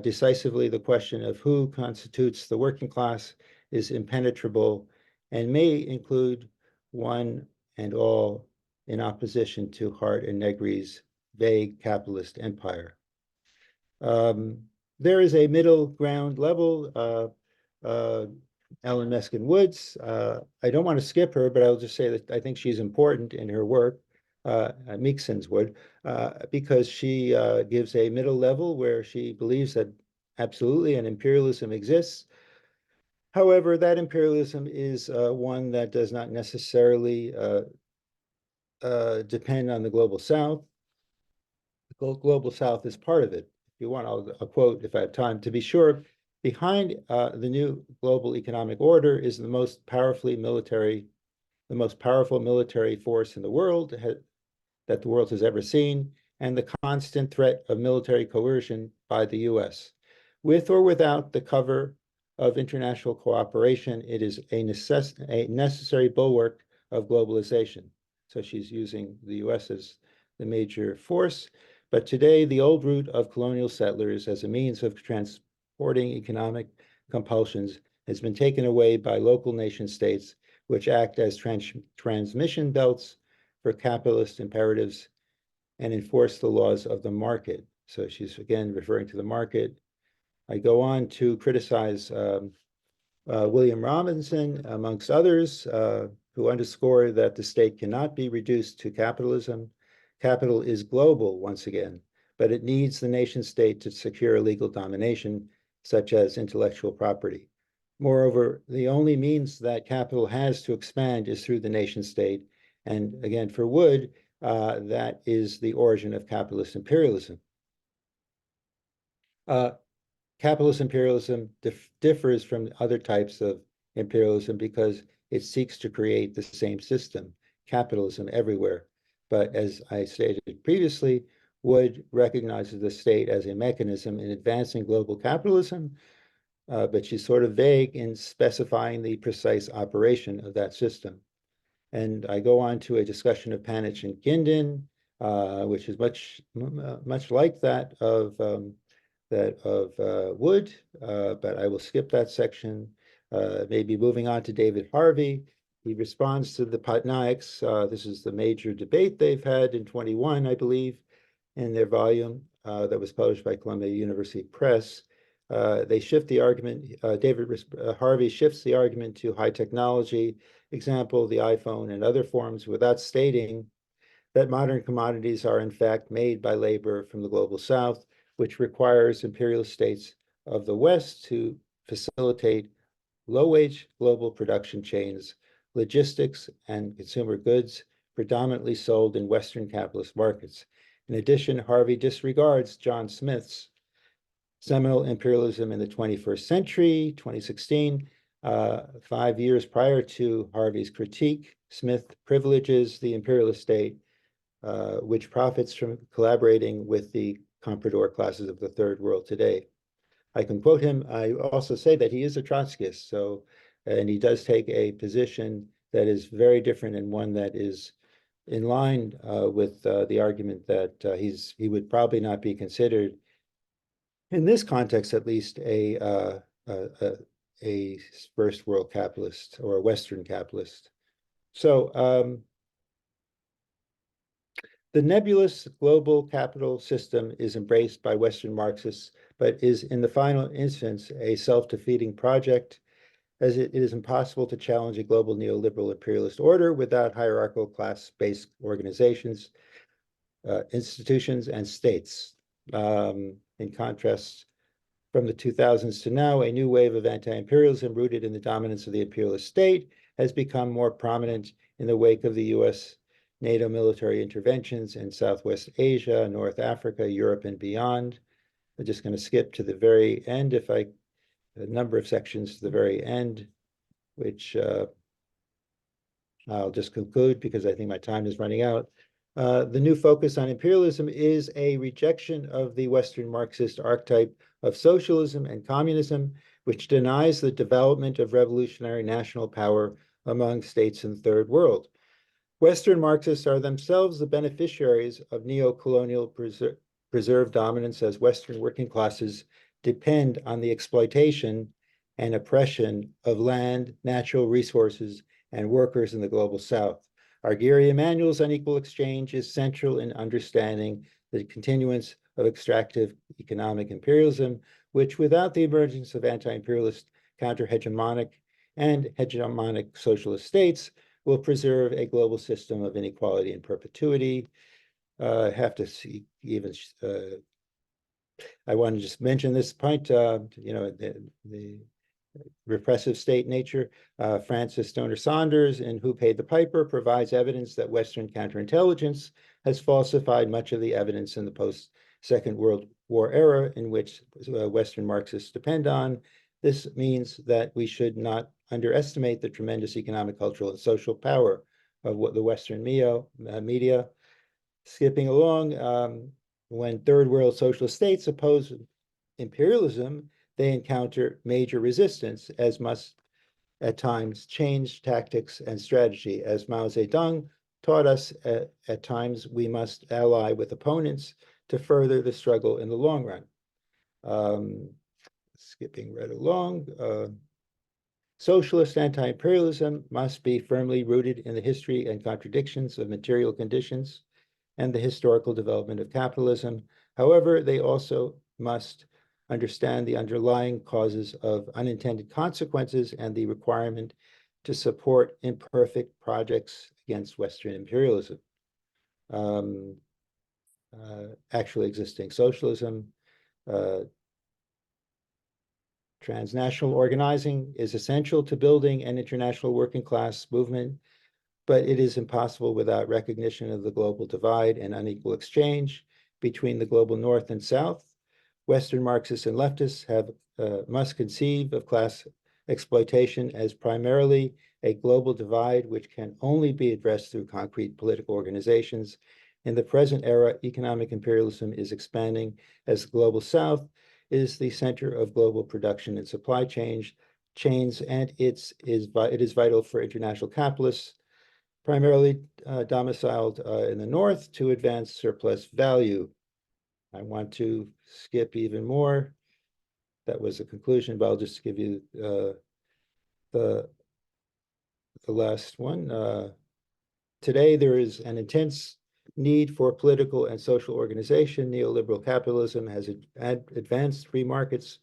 Decisively, the question of who constitutes the working class is impenetrable and may include one and all in opposition to Hart and Negri's vague capitalist empire. There is a middle ground level. Ellen Meskin Woods. I don't want to skip her, but I'll just say that I think she's important in her work. Meekson's would, because she gives a middle level where she believes that absolutely an imperialism exists. However, that imperialism is one that does not necessarily depend on the global South. The global South is part of it. If you want, I'll quote if I have time. To be sure, behind the new global economic order is the most powerful military force in the world that the world has ever seen, and the constant threat of military coercion by the US. With or without the cover of international cooperation, it is a necessary bulwark of globalization. So she's using the US as the major force. But today, the old route of colonial settlers as a means of transporting economic compulsions has been taken away by local nation states, which act as transmission belts for capitalist imperatives and enforce the laws of the market. So she's again referring to the market. I go on to criticize William Robinson, amongst others, who underscore that the state cannot be reduced to capitalism. Capital is global, once again, but it needs the nation state to secure legal domination, such as intellectual property. Moreover, the only means that capital has to expand is through the nation state. And again, for Wood, that is the origin of capitalist imperialism. Capitalist imperialism differs from other types of imperialism because it seeks to create the same system, capitalism everywhere. But as I stated previously, Wood recognizes the state as a mechanism in advancing global capitalism, but she's sort of vague in specifying the precise operation of that system. And I go on to a discussion of Panitch and Gindin, which is much like that of Wood, but I will skip that section. Maybe moving on to David Harvey. He responds to the Patnaiks. This is the major debate they've had in 21, I believe, in their volume that was published by Columbia University Press. They shift the argument. David Harvey shifts the argument to high technology, example, the iPhone and other forms, without stating that modern commodities are in fact made by labor from the global south, which requires imperialist states of the West to facilitate low-wage global production chains, logistics, and consumer goods predominantly sold in Western capitalist markets. In addition, Harvey disregards John Smith's seminal imperialism in the 21st century, 2016. 5 years prior to Harvey's critique, Smith privileges the imperialist state, which profits from collaborating with the comprador classes of the third world today. I can quote him. I also say that he is a Trotskyist, and he does take a position that is very different and one that is in line with the argument that he would probably not be considered, in this context at least, a first world capitalist or a Western capitalist. So the nebulous global capital system is embraced by Western Marxists, but is in the final instance a self-defeating project, as it is impossible to challenge a global neoliberal imperialist order without hierarchical class-based organizations, institutions, and states. In contrast, from the 2000s to now, a new wave of anti-imperialism rooted in the dominance of the imperialist state has become more prominent in the wake of the US NATO military interventions in Southwest Asia, North Africa, Europe, and beyond. I'm just going to skip to the very end, a number of sections to the very end, which I'll just conclude because I think my time is running out. The new focus on imperialism is a rejection of the Western Marxist archetype of socialism and communism, which denies the development of revolutionary national power among states in the third world. Western Marxists are themselves the beneficiaries of neo-colonial preserved dominance, as Western working classes depend on the exploitation and oppression of land, natural resources, and workers in the global South. Argyri Immanuel's unequal exchange is central in understanding the continuance of extractive economic imperialism, which, without the emergence of anti-imperialist, counter-hegemonic, and hegemonic socialist states, will preserve a global system of inequality and perpetuity. I have to see even, I want to just mention this point, the repressive state nature. Francis Stoner Saunders, in Who Paid the Piper, provides evidence that Western counterintelligence has falsified much of the evidence in the post-Second World War era in which Western Marxists depend on. This means that we should not underestimate the tremendous economic, cultural, and social power of what the Western media. Skipping along, when third world socialist states oppose imperialism, they encounter major resistance, as must at times change tactics and strategy. As Mao Zedong taught us, at times we must ally with opponents to further the struggle in the long run. Skipping right along, socialist anti-imperialism must be firmly rooted in the history and contradictions of material conditions and the historical development of capitalism. However, they also must understand the underlying causes of unintended consequences and the requirement to support imperfect projects against Western imperialism. Actually existing socialism, Transnational organizing is essential to building an international working class movement, but it is impossible without recognition of the global divide and unequal exchange between the global North and South. Western Marxists and leftists must conceive of class exploitation as primarily a global divide, which can only be addressed through concrete political organizations. In the present era, economic imperialism is expanding as the global South is the center of global production and supply chains, and it is vital for international capitalists, primarily domiciled in the North, to advance surplus value. I want to skip even more. That was the conclusion, but I'll just give you the last one. Today, there is an intense need for political and social organization. Neoliberal capitalism has advanced free markets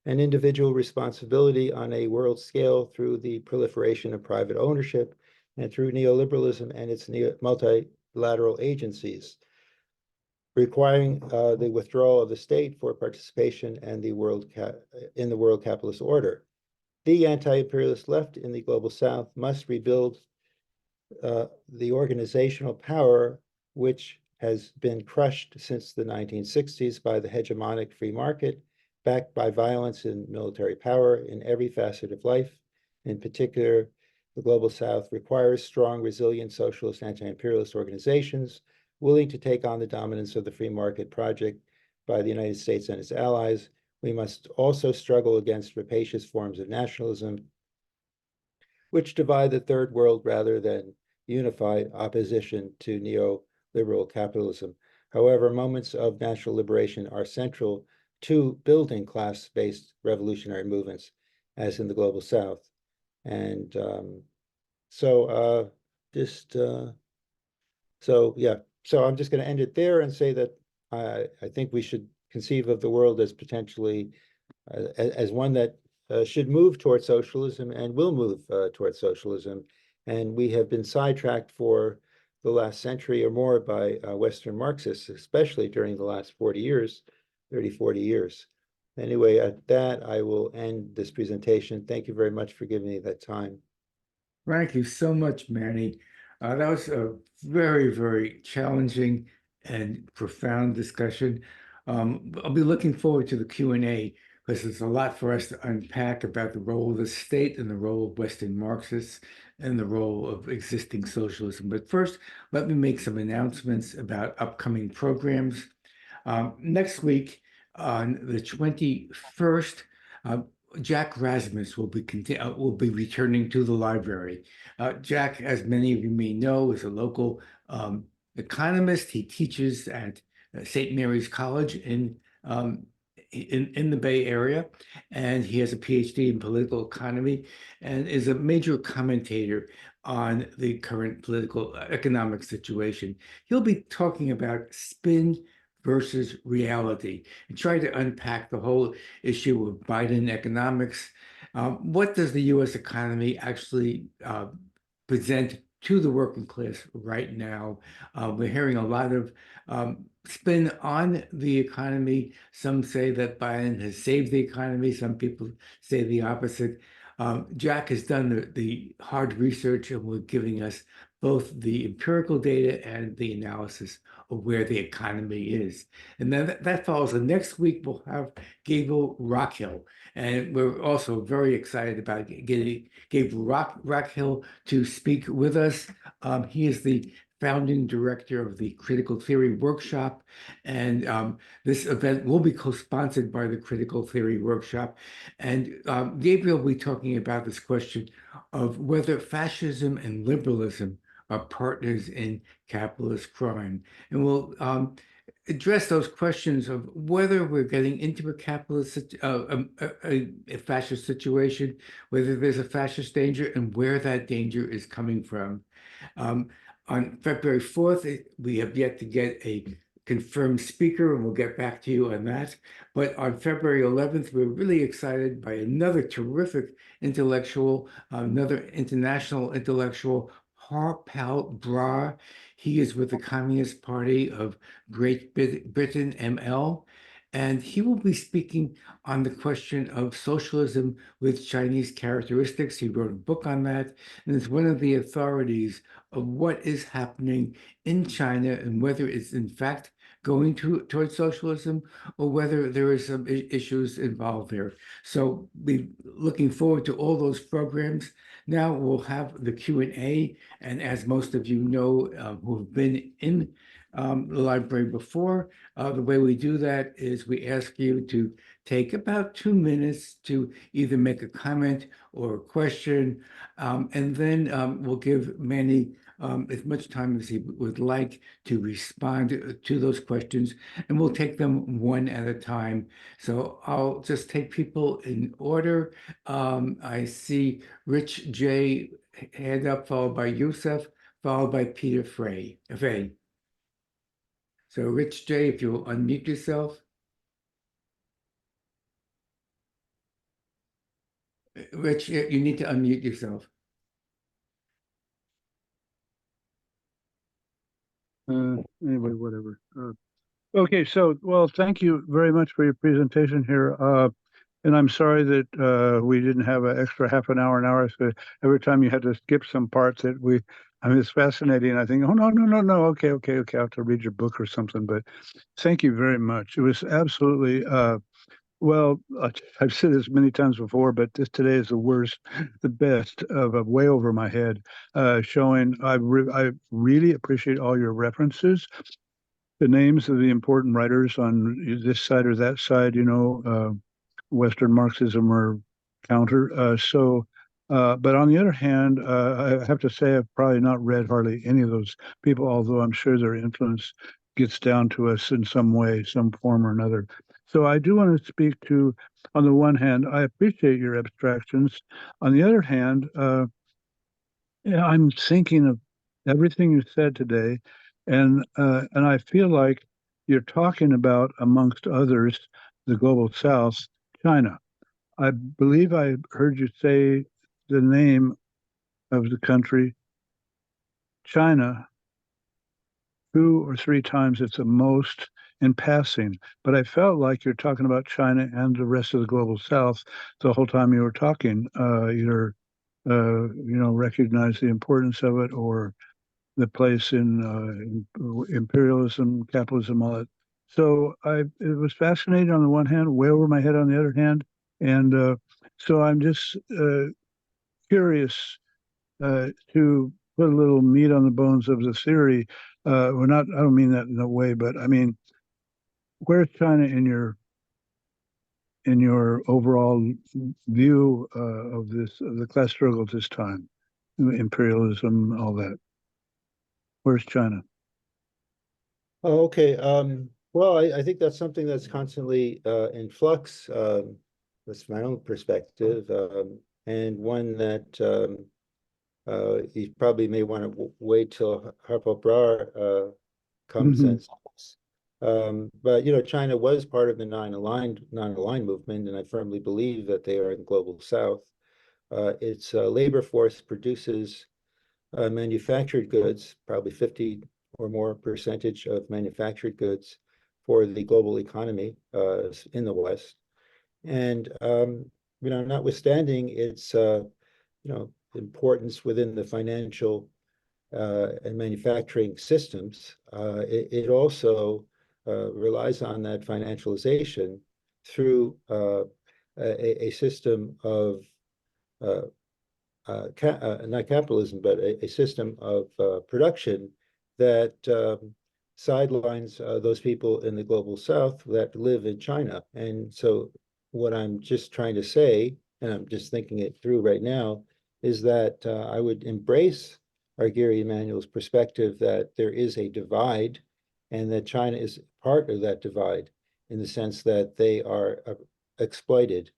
and individual responsibility on a world scale through the proliferation of private ownership and through neoliberalism and its multilateral agencies, requiring the withdrawal of the state for participation in the world capitalist order. The anti-imperialist left in the global South must rebuild the organizational power which has been crushed since the 1960s by the hegemonic free market, backed by violence and military power in every facet of life. In particular, the global South requires strong, resilient socialist, anti-imperialist organizations willing to take on the dominance of the free market project by the United States and its allies. We must also struggle against rapacious forms of nationalism, which divide the third world rather than unify opposition to neoliberal capitalism. However, moments of national liberation are central to building class-based revolutionary movements, as in the global South. And so I'm just going to end it there and say that I think we should conceive of the world as potentially as one that should move towards socialism and will move towards socialism. And we have been sidetracked for the last century or more by Western Marxists, especially during the last 40 years, 30, 40 years. Anyway, at that, I will end this presentation. Thank you very much for giving me that time. Thank you so much, Manny. That was a very, very challenging and profound discussion. I'll be looking forward to the Q&A because there's a lot for us to unpack about the role of the state and the role of Western Marxists and the role of existing socialism. But first, let me make some announcements about upcoming programs. Next week, on the 21st, Jack Rasmus will be returning to the library. Jack, as many of you may know, is a local economist. He teaches at St. Mary's College in the Bay Area, and he has a PhD in political economy and is a major commentator on the current political economic situation. He'll be talking about spin versus reality and try to unpack the whole issue of Biden economics. What does the U.S. economy actually present to the working class right now? We're hearing a lot of spin on the economy. Some say that Biden has saved the economy. Some people say the opposite. Jack has done the hard research and will giving us both the empirical data and the analysis of where the economy is. And then that follows. The next week, we'll have Gabriel Rockhill. And we're also very excited about getting Gabriel Rockhill to speak with us. He is the founding director of the Critical Theory Workshop. And this event will be co-sponsored by the Critical Theory Workshop. And Gabriel will be talking about this question of whether fascism and liberalism are partners in capitalist crime. And we'll address those questions of whether we're getting into a capitalist, a fascist situation, whether there's a fascist danger and where that danger is coming from. On February 4th, we have yet to get a confirmed speaker, and we'll get back to you on that. But on February 11th, we're really excited by another terrific intellectual, another international intellectual, Harpal Brar. He is with the Communist Party of Great Britain, ML, And he will be speaking on the question of socialism with Chinese characteristics. He wrote a book on that, and is one of the authorities of what is happening in China and whether it's in fact going towards socialism or whether there are some issues involved there. So we're looking forward to all those programs. Now we'll have the Q&A, and as most of you know who have been in the library before, the way we do that is we ask you to take about 2 minutes to either make a comment or a question, and then we'll give Manny as much time as he would like to respond to those questions, and we'll take them one at a time. So I'll just take people in order. I see Rich J. hand up, followed by Yusuf, followed by Peter Frey. So Rich J., if you'll unmute yourself. Rich, you need to unmute yourself. Anyway, whatever. Okay, so, well, thank you very much for your presentation here. And I'm sorry that we didn't have an extra half an hour. So every time you had to skip some parts I mean, it's fascinating. I think, oh, no. Okay. I have to read your book or something. But thank you very much. It was absolutely, well, I've said this many times before, but today is the worst, the best of way over my head, showing I really appreciate all your references, the names of the important writers on this side or that side, Western Marxism or counter. But on the other hand, I have to say I've probably not read hardly any of those people, although I'm sure their influence gets down to us in some way, some form or another. So I do want to speak to, on the one hand, I appreciate your abstractions. On the other hand, yeah, I'm thinking of everything you said today, and I feel like you're talking about, amongst others, the global South, China. I believe I heard you say the name of the country, China, 2 or 3 times at the most in passing. But I felt like you're talking about China and the rest of the global South the whole time you were talking. Either recognize the importance of it or the place in imperialism, capitalism, all that. So it was fascinating on the one hand, way over my head on the other hand, and so I'm just curious to put a little meat on the bones of the theory. We're not. I don't mean that in a way, but I mean, where's China in your overall view of the class struggle at this time, imperialism, all that? Where's China? Oh, okay. Well, I think that's something that's constantly in flux. That's my own perspective, and one that you probably may want to wait till Harpo Brar comes Mm-hmm. and speaks. But China was part of the non-aligned movement, and I firmly believe that they are in the global South. Its labor force produces manufactured goods, probably 50 or more percentage of manufactured goods for the global economy in the West. And notwithstanding its importance within the financial and manufacturing systems, it also relies on that financialization through a system of not capitalism, but a system of production that sidelines those people in the global South that live in China. And so what I'm just trying to say, and I'm just thinking it through right now, is that I would embrace Arguri Immanuel's perspective that there is a divide and that China is part of that divide in the sense that they are exploited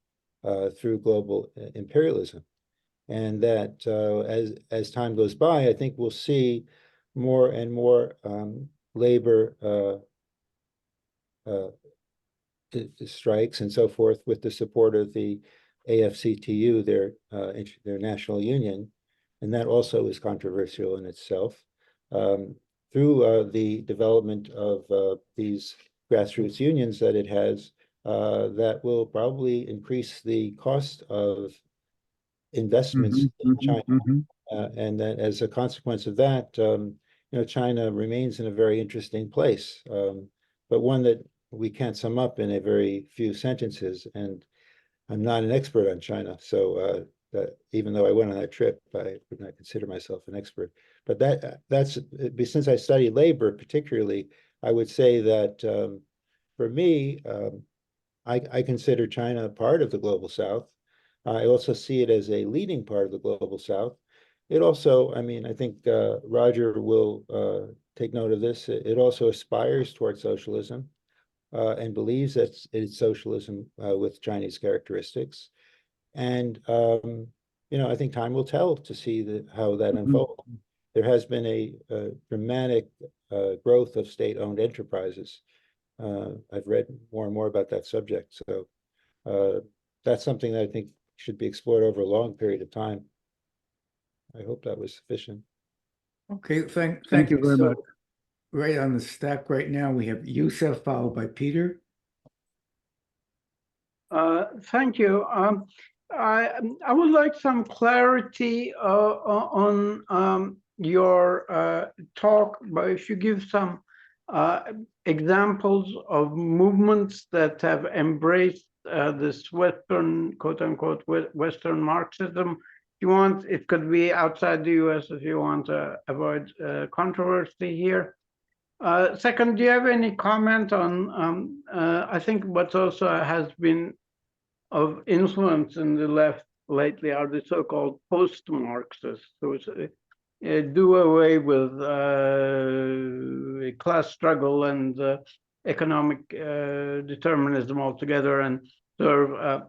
through global imperialism. And that as time goes by, I think we'll see more and more labor strikes and so forth with the support of the AFCTU, their national union, and that also is controversial in itself. Through the development of these grassroots unions that it has that will probably increase the cost of investments in China. And then as a consequence of that, China remains in a very interesting place, but one that we can't sum up in a very few sentences. And I'm not an expert on China, so that even though I went on that trip, I would not consider myself an expert. But that's since I study labor particularly, I would say that for me, I consider China part of the global South. I also see it as a leading part of the global South. It also, I mean, I think Roger will take note of this. It also aspires towards socialism and believes that it's socialism with Chinese characteristics. And I think time will tell to see how that unfolds. There has been a dramatic growth of state-owned enterprises. I've read more and more about that subject. So that's something that I think should be explored over a long period of time. I hope that was sufficient. Okay, Thank you very much. Right on the stack right now, we have Yusuf followed by Peter. Thank you. I would like some clarity on your talk, but if you give some examples of movements that have embraced this Western, quote unquote, Western Marxism. If you want, it could be outside the US if you want to avoid controversy here. Second, do you have any comment on, I think what also has been of influence in the left lately are the so-called post-Marxists, who do away with class struggle and economic determinism altogether and sort of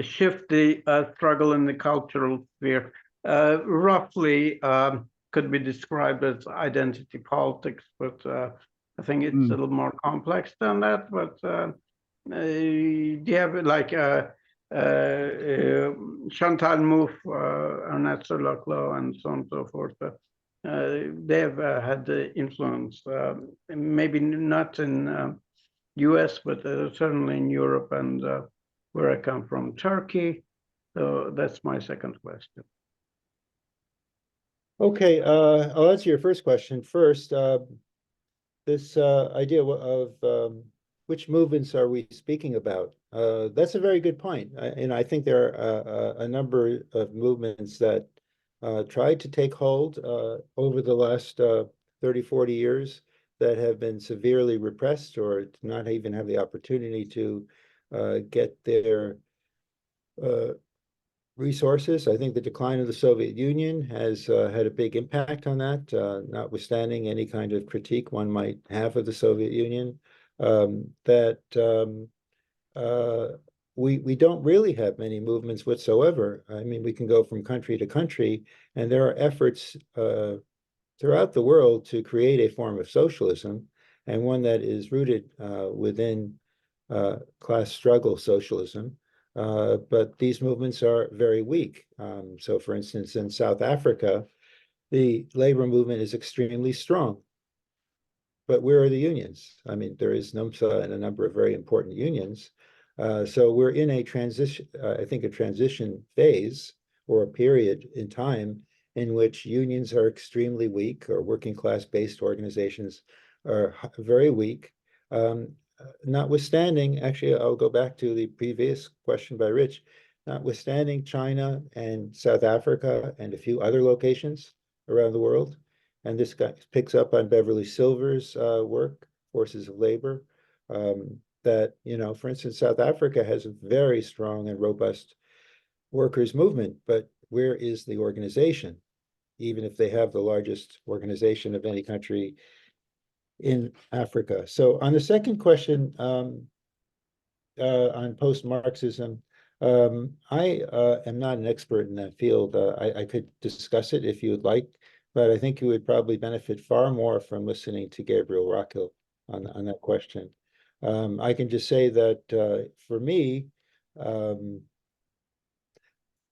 shift the struggle in the cultural sphere. Roughly could be described as identity politics, but I think it's a little more complex than that. But do you have like Chantal Mouffe, Annette Soloclo, and so on and so forth? They have had the influence, maybe not in US, but certainly in Europe and where I come from, Turkey. So that's my second question. Okay, I'll answer your first question first. This idea of which movements are we speaking about? That's a very good point. And I think there are a number of movements that tried to take hold over the last 30, 40 years that have been severely repressed or not even have the opportunity to get their resources. I think the decline of the Soviet Union has had a big impact on that, notwithstanding any kind of critique one might have of the Soviet Union. We don't really have many movements whatsoever. I mean, we can go from country to country, and there are efforts throughout the world to create a form of socialism, and one that is rooted within class struggle socialism. But these movements are very weak. So, for instance, in South Africa, the labor movement is extremely strong. But where are the unions? I mean, there is NUMSA and a number of very important unions. So we're in a transition, I think, a transition phase or a period in time in which unions are extremely weak, or working class-based organizations are very weak. Notwithstanding, actually, I'll go back to the previous question by Rich, notwithstanding China and South Africa and a few other locations around the world, and this guy picks up on Beverly Silver's work, Forces of Labor, that, for instance, South Africa has a very strong and robust workers' movement, but where is the organization? Even if they have the largest organization of any country in Africa. So on the second question on post-Marxism, I am not an expert in that field. I could discuss it if you would like, but I think you would probably benefit far more from listening to Gabriel Rockhill on that question. I can just say that for me,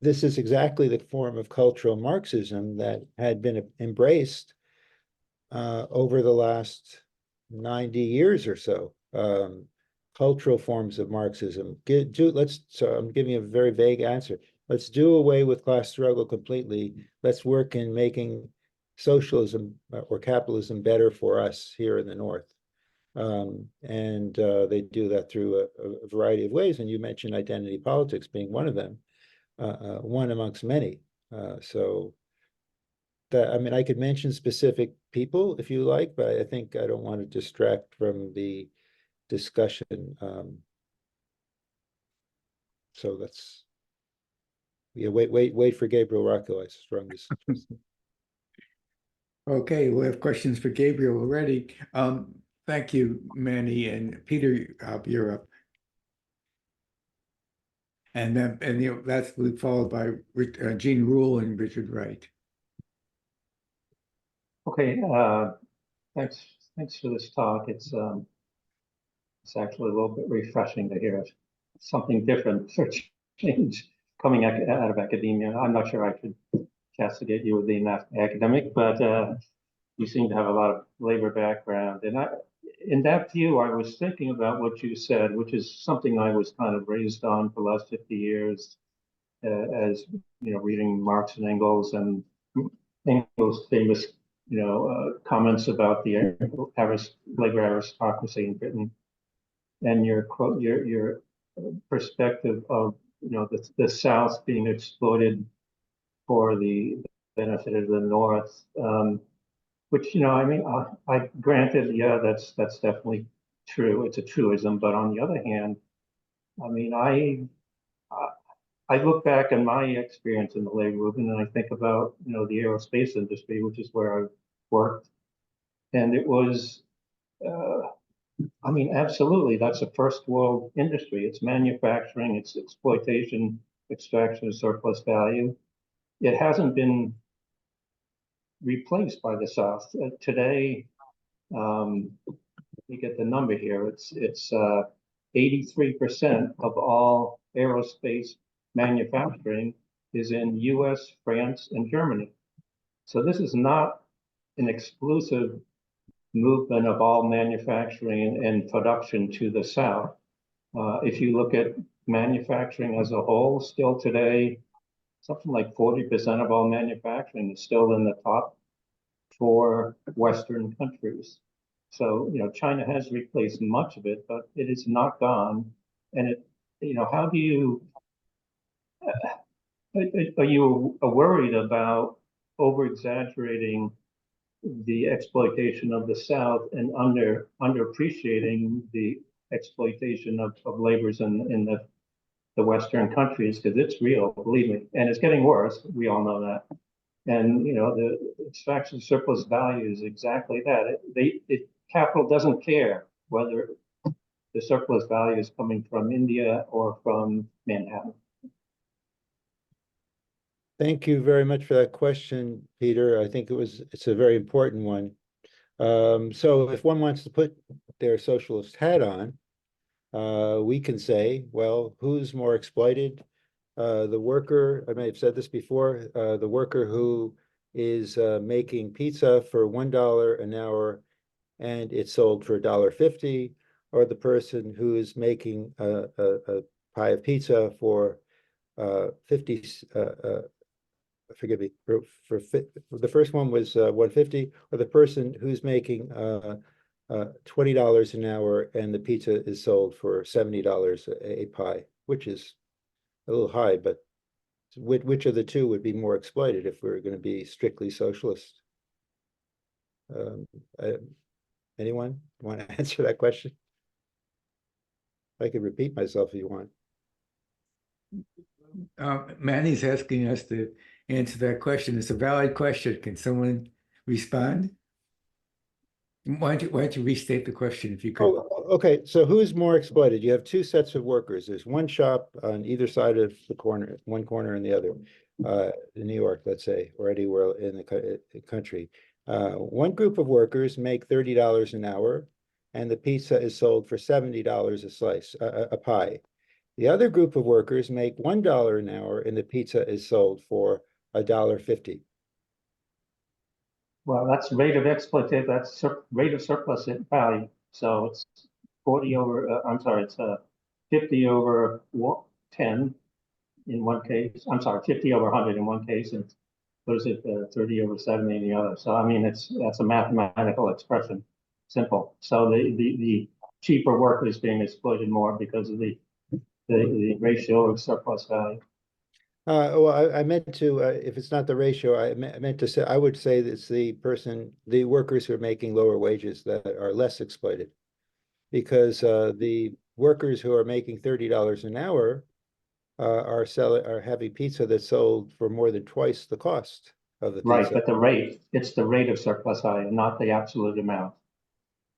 this is exactly the form of cultural Marxism that had been embraced over the last 90 years or so. cultural forms of Marxism. So I'm giving a very vague answer. Let's do away with class struggle completely. Let's work in making socialism or capitalism better for us here in the North. And they do that through a variety of ways. And you mentioned identity politics being one of them, one amongst many. So that, I mean, I could mention specific people if you like, but I think I don't want to distract from the discussion. So let's, yeah, wait for Gabriel Rocco. I strung this. Okay, we have questions for Gabriel already. Thank you, Manny and Peter. You're up. And then, that's followed by Gene Rule and Richard Wright. Okay, thanks for this talk. It's actually a little bit refreshing to hear something different for change coming out of academia. I'm not sure I should castigate you with being an academic, but you seem to have a lot of labor background. And in that view, I was thinking about what you said, which is something I was kind of raised on for the last 50 years, as you know, reading Marx and Engels famous, comments about the labor aristocracy in Britain, and your quote, your perspective of the South being exploited for the benefit of the North, which I mean, I granted, yeah, that's definitely true. It's a truism, but on the other hand, I mean, I look back on my experience in the labor movement and I think about, the aerospace industry, which is where I worked. And it was, I mean, absolutely, that's a first world industry. It's manufacturing, it's exploitation, extraction of surplus value. It hasn't been replaced by the South. Today, you get the number here, it's 83% of all aerospace manufacturing is in US, France, and Germany. So this is not an exclusive movement of all manufacturing and production to the South. If you look at manufacturing as a whole, still today, something like 40% of all manufacturing is still in the top 4 Western countries. So, China has replaced much of it, but it is not gone. And how do you, are you worried about over exaggerating the exploitation of the South and underappreciating the exploitation of laborers in the Western countries? Because it's real, believe me, and it's getting worse. We all know that. And the extraction surplus value is exactly that. Capital doesn't care whether the surplus value is coming from India or from Manhattan. Thank you very much for that question, Peter. I think it's a very important one. So if one wants to put their socialist hat on, we can say, well, who's more exploited? The worker, I may have said this before, the worker who is making pizza for $1 an hour and it's sold for $1.50, or the person who is making a pie of pizza for 50, forgive me, the first one was 150, or the person who's making $20 an hour and the pizza is sold for $70 a pie, which is a little high, but which of the two would be more exploited if we were going to be strictly socialist? Anyone want to answer that question? I could repeat myself if you want. Manny's asking us to answer that question. It's a valid question. Can someone respond? Why don't you restate the question if you could? Oh, okay. So who's more exploited? You have two sets of workers. There's one shop on either side of the corner, one corner and the other, in New York, let's say, or anywhere in the country. One group of workers make $30 an hour, and the pizza is sold for $70 a slice, a pie. The other group of workers make $1 an hour, and the pizza is sold for $1.50. Well, that's rate of exploitation. That's rate of surplus value. So it's 40 over, I'm sorry, it's 50 over 10 in one case. I'm sorry, 50 over 100 in one case, and what is it, 30 over 70 in the other. So, I mean, that's a mathematical expression, simple. So the cheaper work is being exploited more because of the ratio of surplus value. Well, I meant to, if it's not the ratio, I meant to say, I would say that it's the workers who are making lower wages that are less exploited. Because the workers who are making $30 an hour are having pizza that's sold for more than twice the cost of the Right, pizza. but it's the rate of surplus value, not the absolute amount.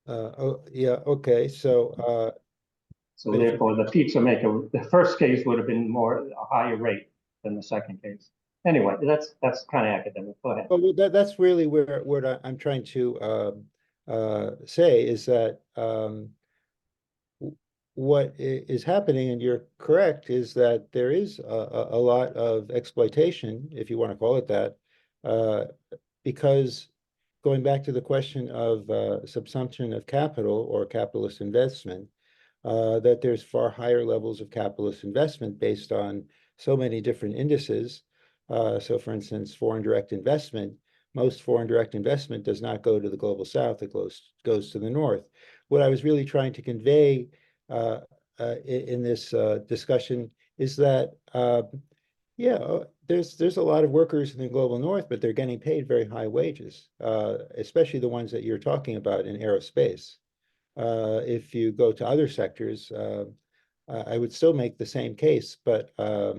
Oh, yeah, okay. So So therefore, the pizza maker, the first case would have been a higher rate than the second case. Anyway, that's kind of academic. Go ahead. well, that's really where what I'm trying to say is that what is happening, and you're correct, is that there is a lot of exploitation, if you want to call it that, because going back to the question of subsumption of capital or capitalist investment, that there's far higher levels of capitalist investment based on so many different indices. So for instance, foreign direct investment, most foreign direct investment does not go to the global south, it goes to the north. What I was really trying to convey in this discussion is that yeah, there's a lot of workers in the global north, but they're getting paid very high wages, especially the ones that you're talking about in aerospace. If you go to other sectors, I would still make the same case, but to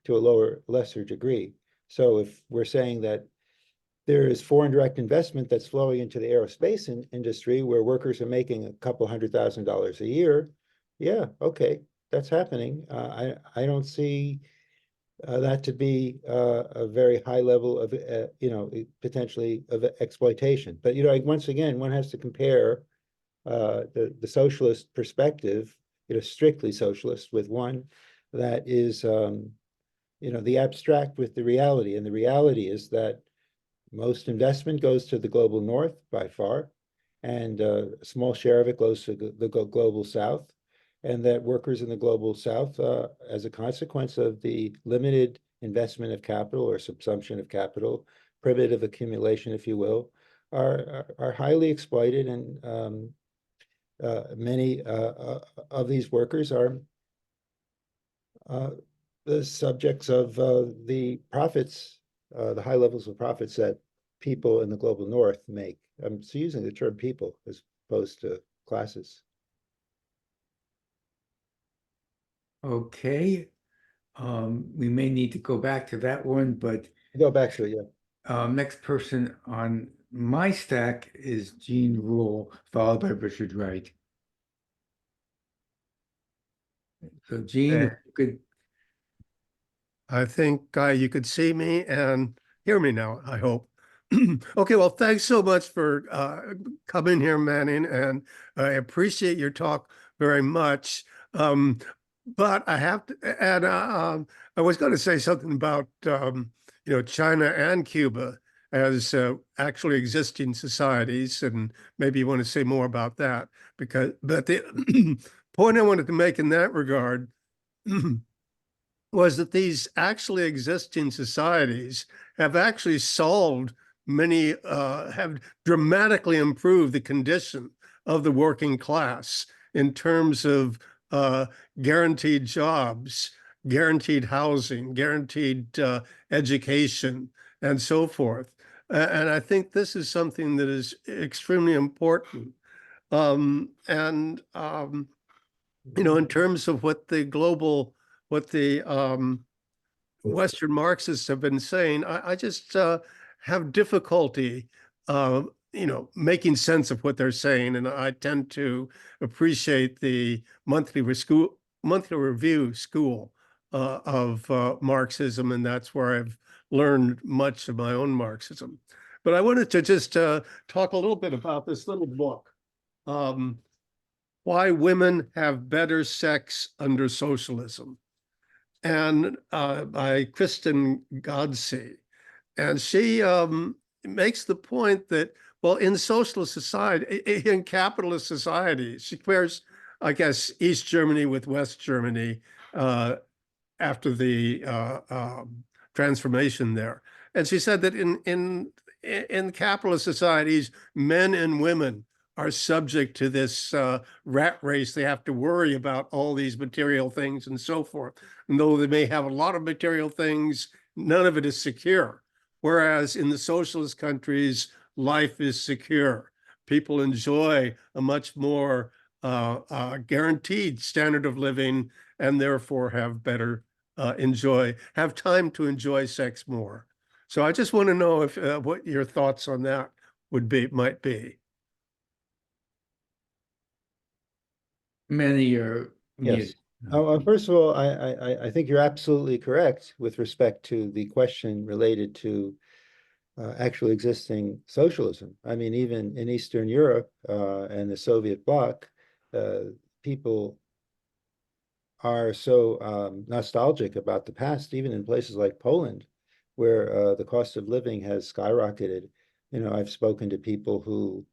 a lesser degree. So if we're saying that there is foreign direct investment that's flowing into the aerospace industry where workers are making a couple $100,000 a year, yeah, okay, that's happening. I don't see that to be a very high level of, potentially of exploitation. But, once again, one has to compare the socialist perspective, strictly socialist, with one that is, the abstract with the reality. And the reality is that most investment goes to the global north by far, and a small share of it goes to the global south, and that workers in the global south, as a consequence of the limited investment of capital or subsumption of capital, primitive accumulation, if you will, are highly exploited, and many of these workers are the subjects of the profits, the high levels of profits that people in the global north make. I'm using the term people as opposed to classes. Okay. We may need to go back to that one, but Go back to it, yeah. next person on my stack is Gene Rule, followed by Richard Wright. So Gene, if you could. I think you could see me and hear me now, I hope. Okay, well, thanks so much for coming here, Manning, and I appreciate your talk very much. But I have to add, I was going to say something about, China and Cuba as actually existing societies, and maybe you want to say more about that, but the point I wanted to make in that regard was that these actually existing societies have actually solved many, have dramatically improved the condition of the working class in terms of guaranteed jobs, guaranteed housing, guaranteed education, and so forth. And I think this is something that is extremely important. In terms of what the Western Marxists have been saying, I just have difficulty, making sense of what they're saying. And I tend to appreciate the monthly review school of Marxism, and that's where I've learned much of my own Marxism. But I wanted to just talk a little bit about this little book, Why Women Have Better Sex Under Socialism, and by Kristen Godsey. And she makes the point that, well, in socialist society, in capitalist society, she compares I guess, East Germany with West Germany after the transformation there. And she said that in capitalist societies, men and women are subject to this rat race. They have to worry about all these material things and so forth. And though they may have a lot of material things, none of it is secure. Whereas in the socialist countries, life is secure. People enjoy a much more guaranteed standard of living and therefore have better have time to enjoy sex more. So I just want to know if what your thoughts on that might be. Many are Yes. muted. First of all, I think you're absolutely correct with respect to the question related to actually existing socialism. I mean, even in Eastern Europe and the Soviet bloc, people are so nostalgic about the past, even in places like Poland, where the cost of living has skyrocketed. I've spoken to people who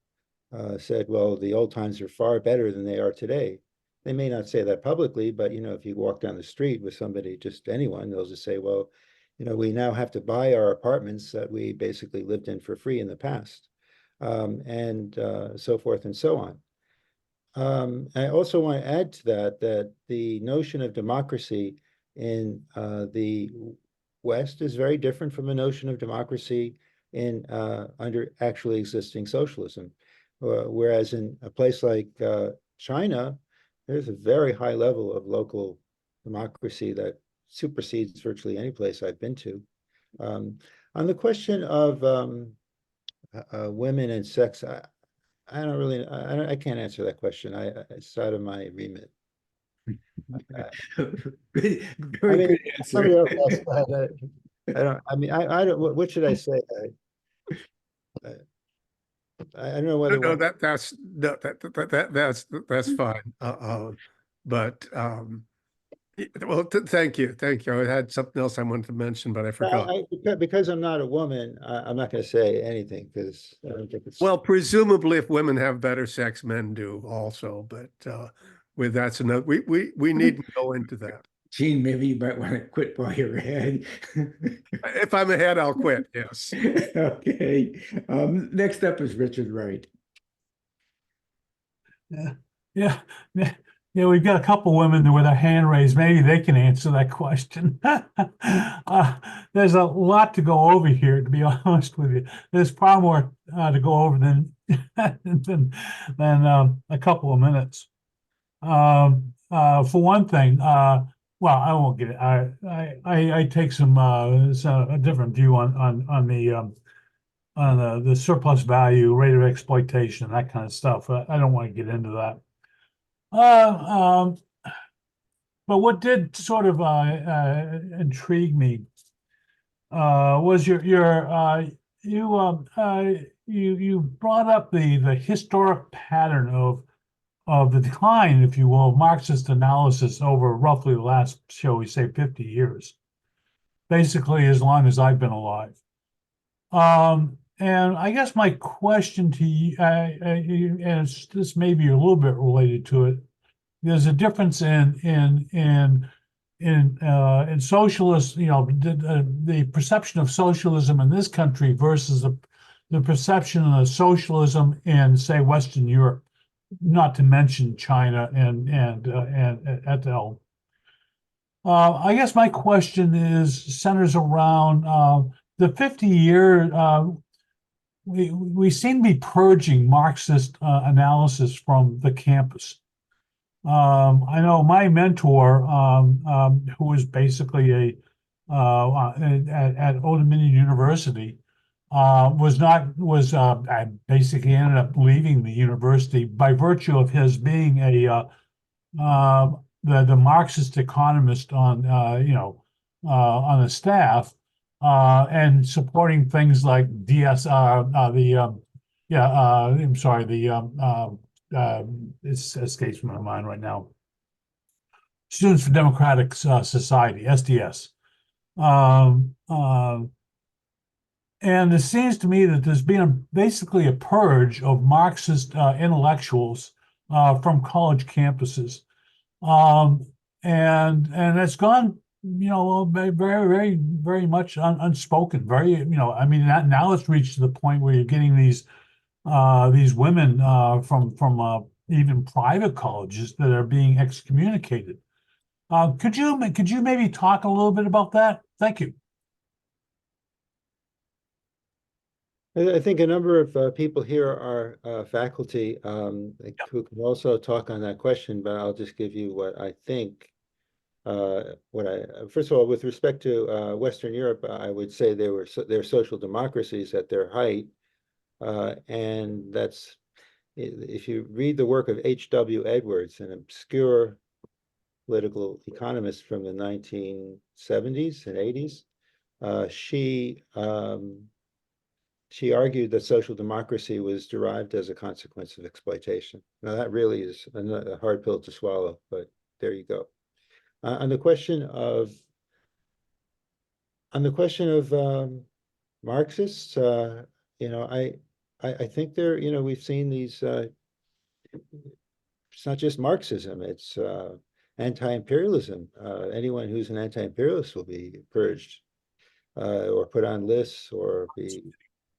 said, well, the old times are far better than they are today. They may not say that publicly, but if you walk down the street with somebody, just anyone, they'll just say, well, we now have to buy our apartments that we basically lived in for free in the past, and so forth and so on. I also want to add to that the notion of democracy in the West is very different from the notion of democracy in under actually existing socialism. Whereas in a place like China, there's a very high level of local democracy that supersedes virtually any place I've been to. On the question of women and sex, I don't really, I can't answer that question. It's out of my remit. Very good Somebody answer. else asked that. I don't, I mean, I don't, what should I say? I don't know whether No, that's fine. But well, thank you. I had something else I wanted to mention, but I forgot. because I'm not a woman, I'm not going to say anything because I don't think it's. Well, presumably, if women have better sex, men do also. But with that's another. We needn't go into that. Gene, maybe you might want to quit while you're ahead. If I'm ahead, I'll quit. Yes. Okay. Next up is Richard Wright. Yeah, yeah, we've got a couple women with their hand raised. Maybe they can answer that question. There's a lot to go over here, to be honest with you. There's far more to go over than a couple of minutes. For one thing, well, I won't get it. I take a different view on the surplus value, rate of exploitation, that kind of stuff. I don't want to get into that. But what did sort of intrigue me was you brought up the historic pattern of the decline, if you will, of Marxist analysis over roughly the last, shall we say, 50 years, basically as long as I've been alive. And I guess my question to you, and this may be a little bit related to it, there's a difference in socialist, the perception of socialism in this country versus the perception of socialism in, say, Western Europe, not to mention China and et al. I guess my question centers around the 50-year. We seem to be purging Marxist analysis from the campus. I know my mentor, who was basically at Old Dominion University, basically ended up leaving the university by virtue of his being the Marxist economist on the staff. And supporting things like DSR, I'm sorry, it escapes my mind right now. Students for Democratic Society, SDS. And it seems to me that there's been basically a purge of Marxist intellectuals from college campuses. And it's gone, very, very, very much unspoken. Very, I mean, now it's reached the point where you're getting these women from even private colleges that are being excommunicated. Could you maybe talk a little bit about that? Thank you. I think a number of people here are faculty who can also talk on that question, but I'll just give you what I think. First of all, with respect to Western Europe, I would say they're social democracies at their height, and that's, if you read the work of H.W. Edwards, an obscure political economist from the 1970s and 80s, she argued that social democracy was derived as a consequence of exploitation. Now, that really is a hard pill to swallow, but there you go. On the question of Marxists, I think we've seen these. It's not just Marxism; it's anti-imperialism. Anyone who's an anti-imperialist will be purged or put on lists or be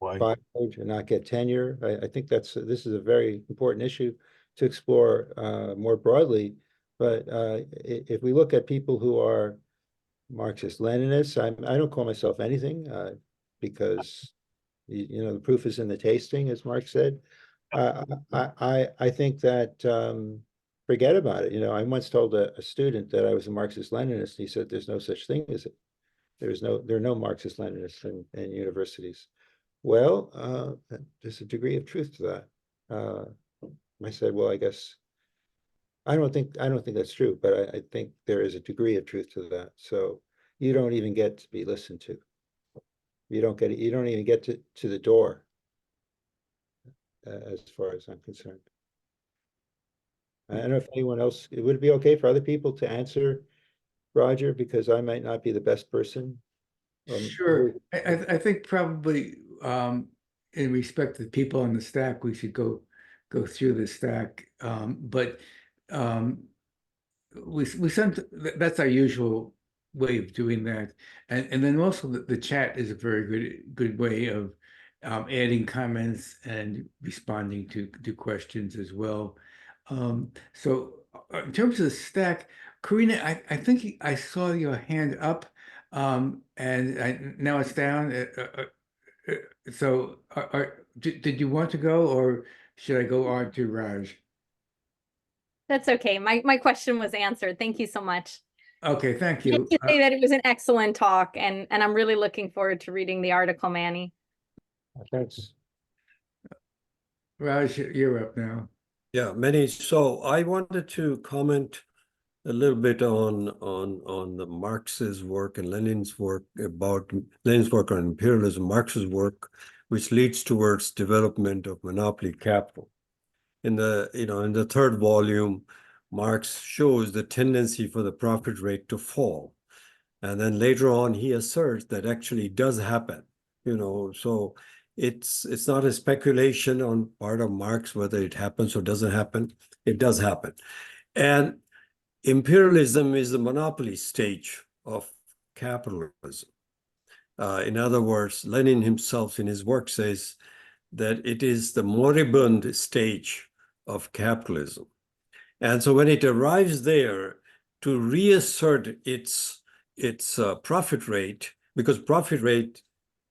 fired and not get tenure. I think this is a very important issue to explore more broadly. But if we look at people who are Marxist-Leninists, I don't call myself anything because the proof is in the tasting, as Marx said. I think that forget about it. I once told a student that I was a Marxist-Leninist. He said, "There's no such thing as it. There are no Marxist-Leninists in universities." Well, there's a degree of truth to that. I said, well, I guess I don't think that's true, but I think there is a degree of truth to that. So you don't even get to be listened to. You don't even get to the door, as far as I'm concerned. I don't know if anyone else, would it be okay for other people to answer, Roger, because I might not be the best person. Sure. I think probably in respect to the people on the stack, we should go through the stack. But we sent, that's our usual way of doing that. And then also the chat is a very good way of adding comments and responding to questions as well. So in terms of the stack, Karina, I think I saw your hand up. And now it's down. So did you want to go, or should I go on to Raj? That's okay. My question was answered. Thank you so much. Okay, thank you. Just say that it was an excellent talk, and I'm really looking forward to reading the article, Manny. Thanks. Raj, you're up now. Yeah, Manny. So I wanted to comment a little bit on the Marx's work and Lenin's work on imperialism, Marx's work, which leads towards development of monopoly capital. In the third volume, Marx shows the tendency for the profit rate to fall. And then later on, he asserts that actually does happen, so it's not a speculation on part of Marx whether it happens or doesn't happen. It does happen. And imperialism is the monopoly stage of capitalism. In other words, Lenin himself in his work says that it is the moribund stage of capitalism. And so when it arrives there to reassert its profit rate, because profit rate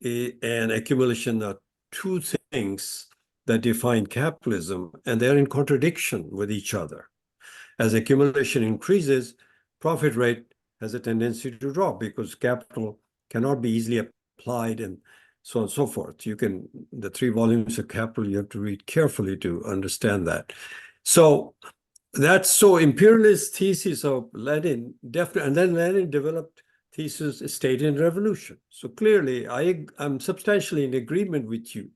and accumulation are two things that define capitalism, and they're in contradiction with each other. As accumulation increases, profit rate has a tendency to drop because capital cannot be easily applied and so on and so forth. The 3 volumes of Capital, you have to read carefully to understand that. So imperialist thesis of Lenin, definitely, and then Lenin developed thesis State and Revolution. So clearly, I'm substantially in agreement with you.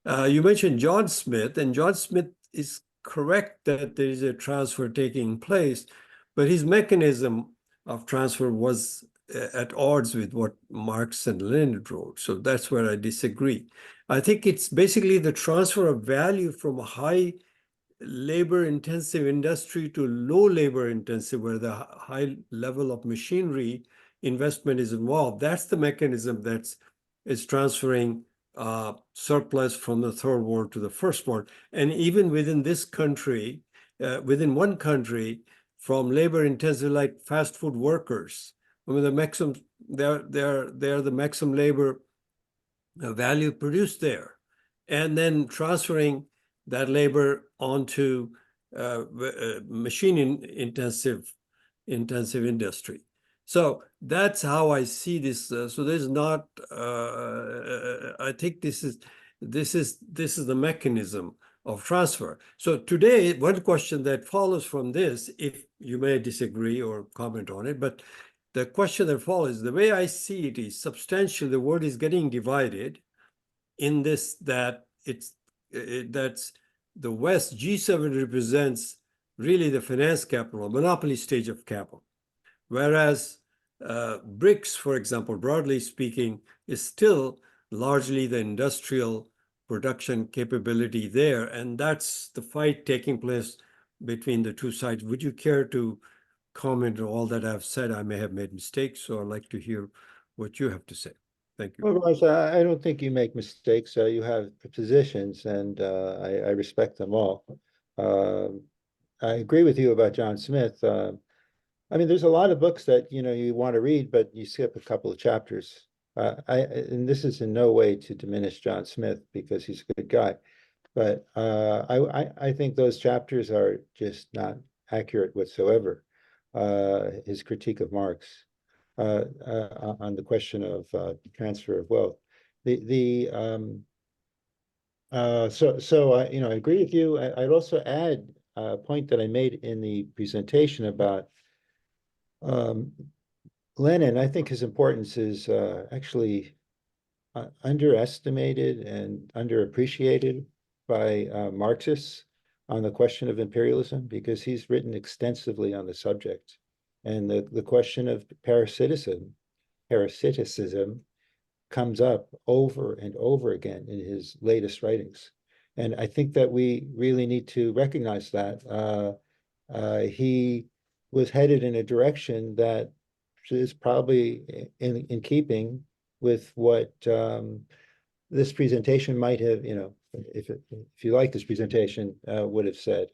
You mentioned John Smith, and John Smith is correct that there is a transfer taking place, but his mechanism of transfer was at odds with what Marx and Lenin wrote. So that's where I disagree. I think it's basically the transfer of value from high labor intensive industry to low labor intensive, where the high level of machinery investment is involved. That's the mechanism is transferring surplus from the third world to the first world. And even within this country, within one country, from labor intensive, like fast food workers, I mean, the maximum, they're the maximum labor value produced there, and then transferring that labor onto machine intensive industry. So that's how I see this. So there's not. I think this is the mechanism of transfer. So today, one question that follows from this, if you may disagree or comment on it, but the question that follows, the way I see it is substantially the world is getting divided in this, that that's the West, G7 represents really the finance capital, monopoly stage of capital. Whereas BRICS, for example, broadly speaking, is still largely the industrial production capability there. And that's the fight taking place between the two sides. Would you care to comment on all that I've said? I may have made mistakes, so I'd like to hear what you have to say. Thank you. Well, Raj, I don't think you make mistakes. You have positions, and I respect them all. I agree with you about John Smith. I mean, there's a lot of books that you want to read, but you skip a couple of chapters. And this is in no way to diminish John Smith because he's a good guy, but I think those chapters are just not accurate whatsoever. His critique of Marx on the question of transfer of wealth. So I agree with you. I'd also add a point that I made in the presentation about Lenin. I think his importance is actually underestimated and underappreciated by Marxists on the question of imperialism, because he's written extensively on the subject. And the question of parasitism comes up over and over again in his latest writings. And I think that we really need to recognize that. He was headed in a direction that is probably in keeping with what this presentation might have, if you like this presentation, would have said.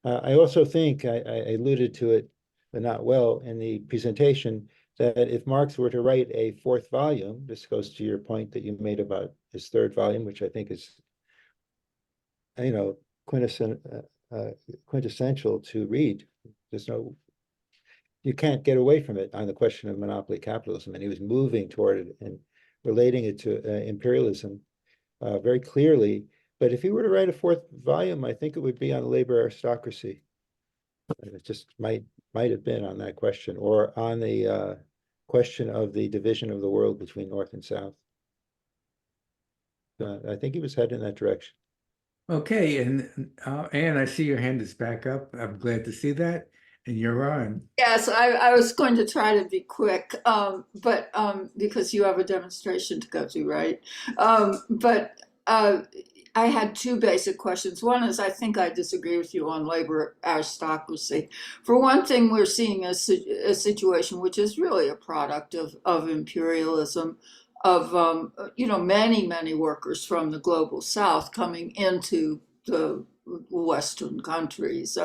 I also think I alluded to it, but not well, in the presentation, that if Marx were to write a fourth volume, this goes to your point that you made about his third volume, which I think is, quintessential to read. You can't get away from it on the question of monopoly capitalism. And he was moving toward it and relating it to imperialism very clearly. But if he were to write a fourth volume, I think it would be on labor aristocracy. It just might have been on that question, or on the question of the division of the world between North and South. I think he was heading in that direction. Okay, and Anne, I see your hand is back up. I'm glad to see that, and you're on. Yes, I was going to try to be quick, but because you have a demonstration to go to, right? I had two basic questions. One is, I think I disagree with you on labor aristocracy. For one thing, we're seeing a situation which is really a product of imperialism, of many workers from the global South coming into the Western countries,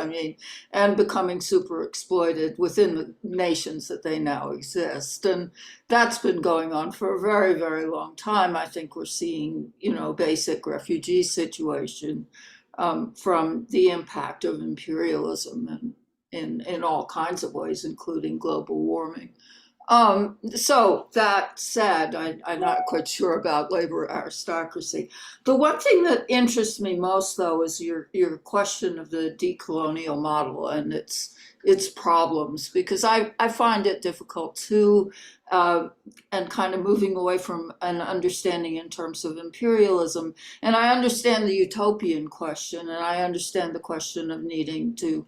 and becoming super exploited within the nations that they now exist. And that's been going on for a very, very long time. I think we're seeing, basic refugee situation from the impact of imperialism in all kinds of ways, including global warming. So that said, I'm not quite sure about labor aristocracy. The one thing that interests me most, though, is your question of the decolonial model and its problems, because I find it difficult too, and kind of moving away from an understanding in terms of imperialism. And I understand the utopian question, and I understand the question of needing to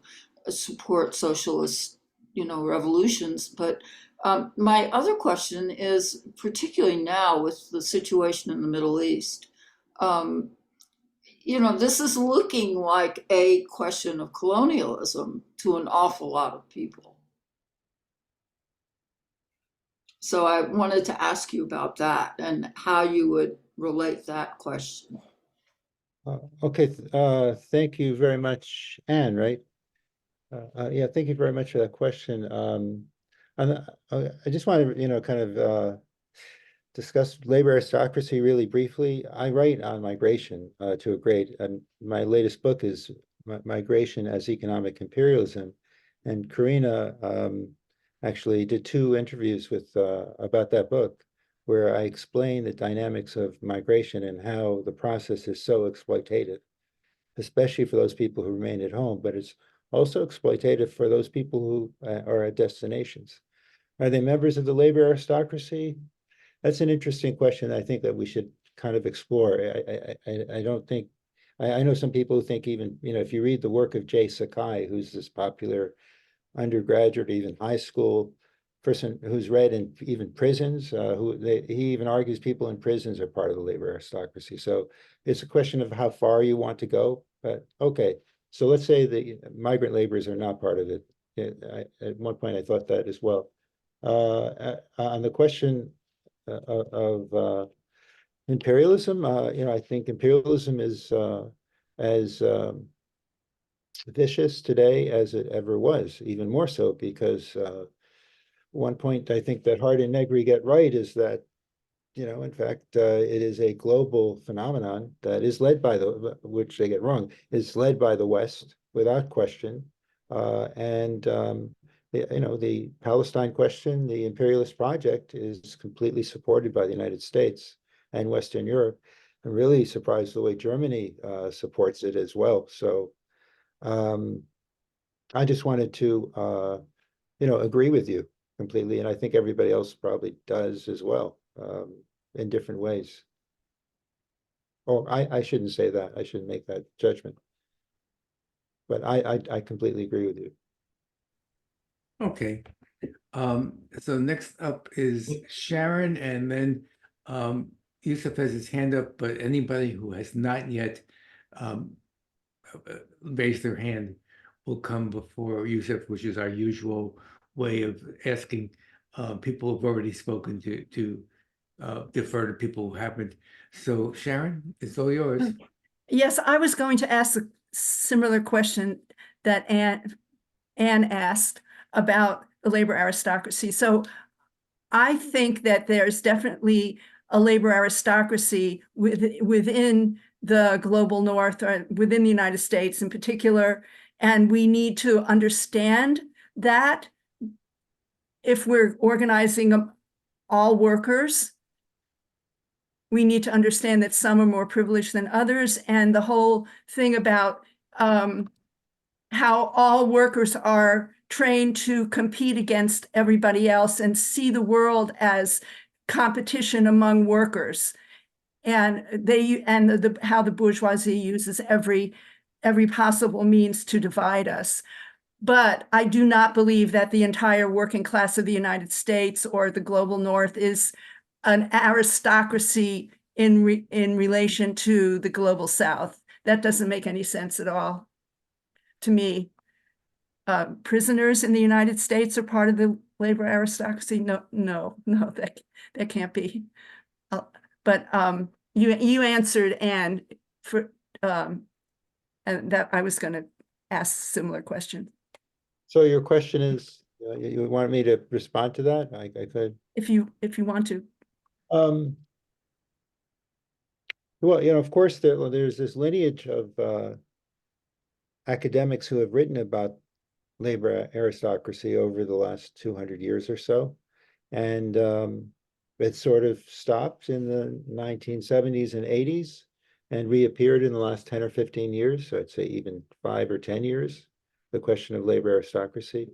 support socialist, revolutions, but my other question is, particularly now with the situation in the Middle East, this is looking like a question of colonialism to an awful lot of people. So I wanted to ask you about that and how you would relate that question. Okay, thank you very much, Anne, right? Yeah, thank you very much for that question. And I just want to, kind of discuss labor aristocracy really briefly. I write on migration to a grade, and my latest book is Migration as Economic Imperialism. And Karina actually did 2 interviews with about that book, where I explain the dynamics of migration and how the process is so exploitative, especially for those people who remain at home, but it's also exploitative for those people who are at destinations. Are they members of the labor aristocracy? That's an interesting question. I think that we should kind of explore. I don't think, I know some people who think even, if you read the work of Jay Sakai, who's this popular undergraduate, even high school person who's read in even prisons, he even argues people in prisons are part of the labor aristocracy. So it's a question of how far you want to go. But okay, so let's say the migrant laborers are not part of it. At one point, I thought that as well. On the question of imperialism, I think imperialism is as vicious today as it ever was, even more so because one point I think that Hart and Negri get right is that, in fact, it is a global phenomenon that is led by which they get wrong, is led by the West without question. The Palestine question, the imperialist project is completely supported by the United States and Western Europe. I'm really surprised the way Germany supports it as well. So I just wanted to, agree with you completely. And I think everybody else probably does as well, in different ways. Or I shouldn't say that. I shouldn't make that judgment. But I completely agree with you. Okay. So next up is Sharon, and then Yusuf has his hand up, but anybody who has not yet raised their hand will come before Yusuf, which is our usual way of asking people who've already spoken to defer to people who haven't. So Sharon, it's all yours. Yes, I was going to ask a similar question that Anne asked about the labor aristocracy. So I think that there's definitely a labor aristocracy within the global north, or within the United States in particular, and we need to understand that if we're organizing all workers, we need to understand that some are more privileged than others, and the whole thing about how all workers are trained to compete against everybody else and see the world as competition among workers. And how the bourgeoisie uses every possible means to divide us. But I do not believe that the entire working class of the United States or the global north is an aristocracy in relation to the global south. That doesn't make any sense at all to me. Prisoners in the United States are part of the labor aristocracy. No, that can't be. But you answered, and that I was going to ask a similar question. So your question is, you want me to respond to that? I could. If you want to. Well, of course, there's this lineage of academics who have written about labor aristocracy over the last 200 years or so. And it sort of stopped in the 1970s and 80s and reappeared in the last 10 or 15 years. So I'd say even 5 or 10 years, the question of labor aristocracy.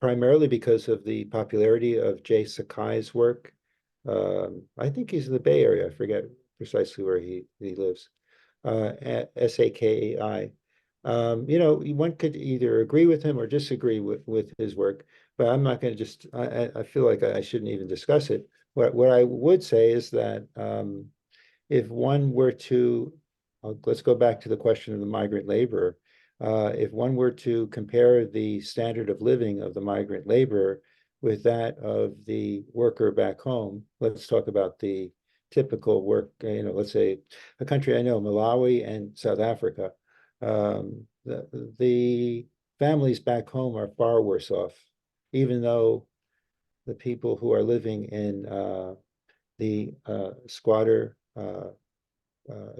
Primarily because of the popularity of Jay Sakai's work. I think he's in the Bay Area. I forget precisely where he lives. Sakai. One could either agree with him or disagree with his work, but I'm not going to I feel like I shouldn't even discuss it. What I would say is that if one were to, let's go back to the question of the migrant laborer. If one were to compare the standard of living of the migrant laborer with that of the worker back home, let's talk about the typical work, let's say a country I know, Malawi and South Africa. The families back home are far worse off, even though the people who are living in the squatter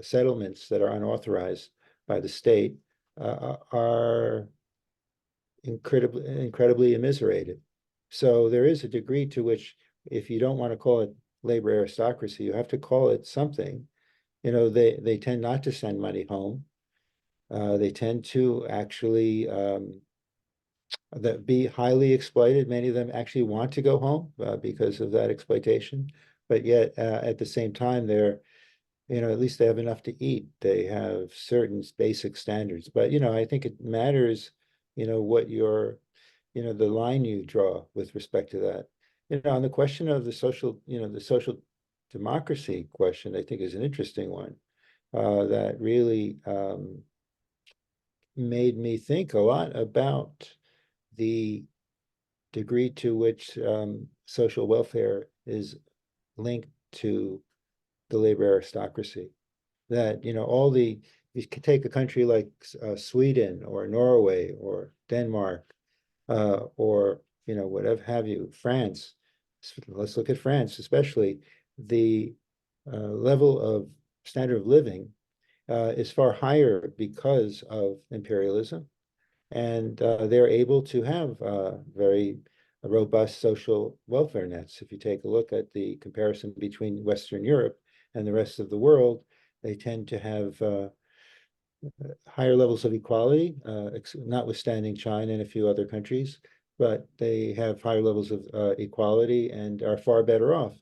settlements that are unauthorized by the state are incredibly immiserated. So there is a degree to which, if you don't want to call it labor aristocracy, you have to call it something. They tend not to send money home. They tend to actually be highly exploited. Many of them actually want to go home because of that exploitation. But yet, at the same time, they're, at least they have enough to eat. They have certain basic standards. But, I think it matters, what the line you draw with respect to that. On the question of the social democracy question, I think is an interesting one that really made me think a lot about the degree to which social welfare is linked to the labor aristocracy. That, you could take a country like Sweden or Norway or Denmark or, whatever have you, France. Let's look at France, especially. The level of standard of living is far higher because of imperialism. And they're able to have very robust social welfare nets. If you take a look at the comparison between Western Europe and the rest of the world, they tend to have higher levels of equality, notwithstanding China and a few other countries, but they have higher levels of equality and are far better off.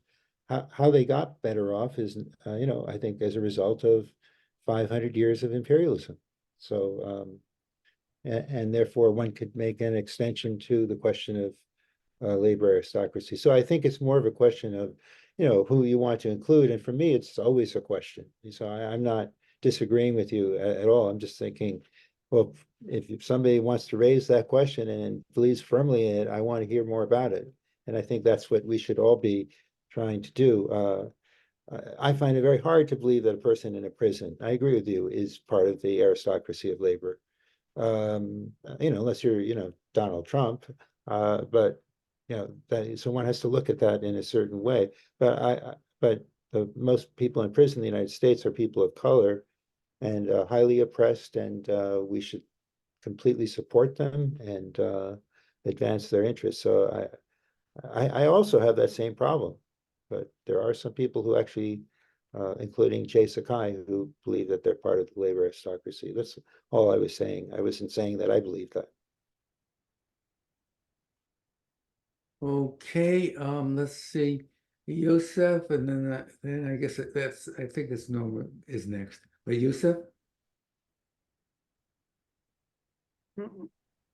How they got better off is, I think as a result of 500 years of imperialism. So, and therefore one could make an extension to the question of labor aristocracy. So I think it's more of a question of, who you want to include. And for me, it's always a question. So I'm not disagreeing with you at all. I'm just thinking, well, if somebody wants to raise that question and believes firmly in it, I want to hear more about it. And I think that's what we should all be trying to do. I find it very hard to believe that a person in a prison, I agree with you, is part of the aristocracy of labor. Unless you're, Donald Trump, but so one has to look at that in a certain way. But the most people in prison in the United States are people of color and highly oppressed, and we should completely support them and advance their interests. So I also have that same problem, but there are some people who actually, including Jay Sakai, who believe that they're part of the labor aristocracy. That's all I was saying. I wasn't saying that I believe that. Okay, let's see, Yosef, and then I guess I think it's Norma is next. But Yosef?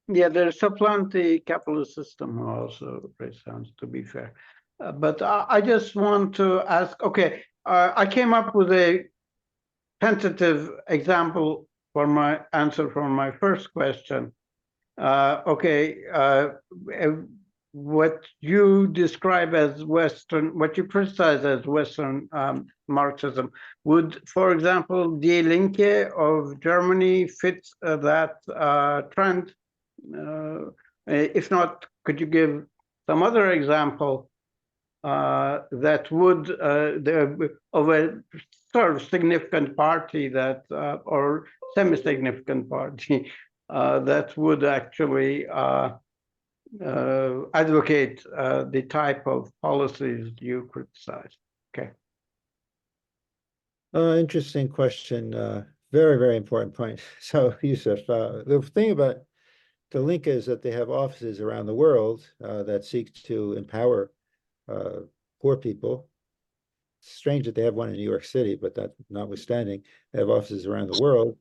Yeah, they supplant the capitalist system also, it sounds, to be fair. But I just want to ask, okay, I came up with a tentative example for my answer for my first question. What you describe as Western, what you criticize as Western Marxism, would, for example, Die Linke of Germany fit that trend? If not, could you give some other example that would of a sort of significant party that or semi-significant party that would actually advocate the type of policies you criticize? Okay. Interesting question. Very, very important point. So, Yusuf, the thing about the link is that they have offices around the world that seek to empower poor people. It's strange that they have one in New York City, but that notwithstanding, they have offices around the world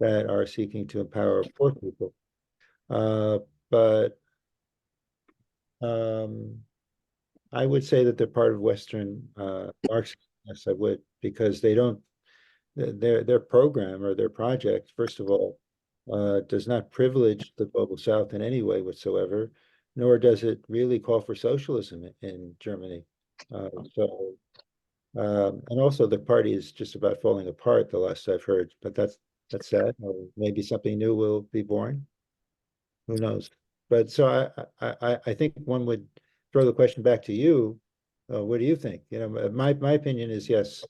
that are seeking to empower poor people. But I would say that they're part of Western Marxism. Yes, I would, because they don't, their program or their project, first of all, does not privilege the global South in any way whatsoever, nor does it really call for socialism in Germany. So, and also the party is just about falling apart, the last I've heard, but that's sad. Or maybe something new will be born. Who knows? But so I think one would throw the question back to you. What do you think? You know, my opinion is yes,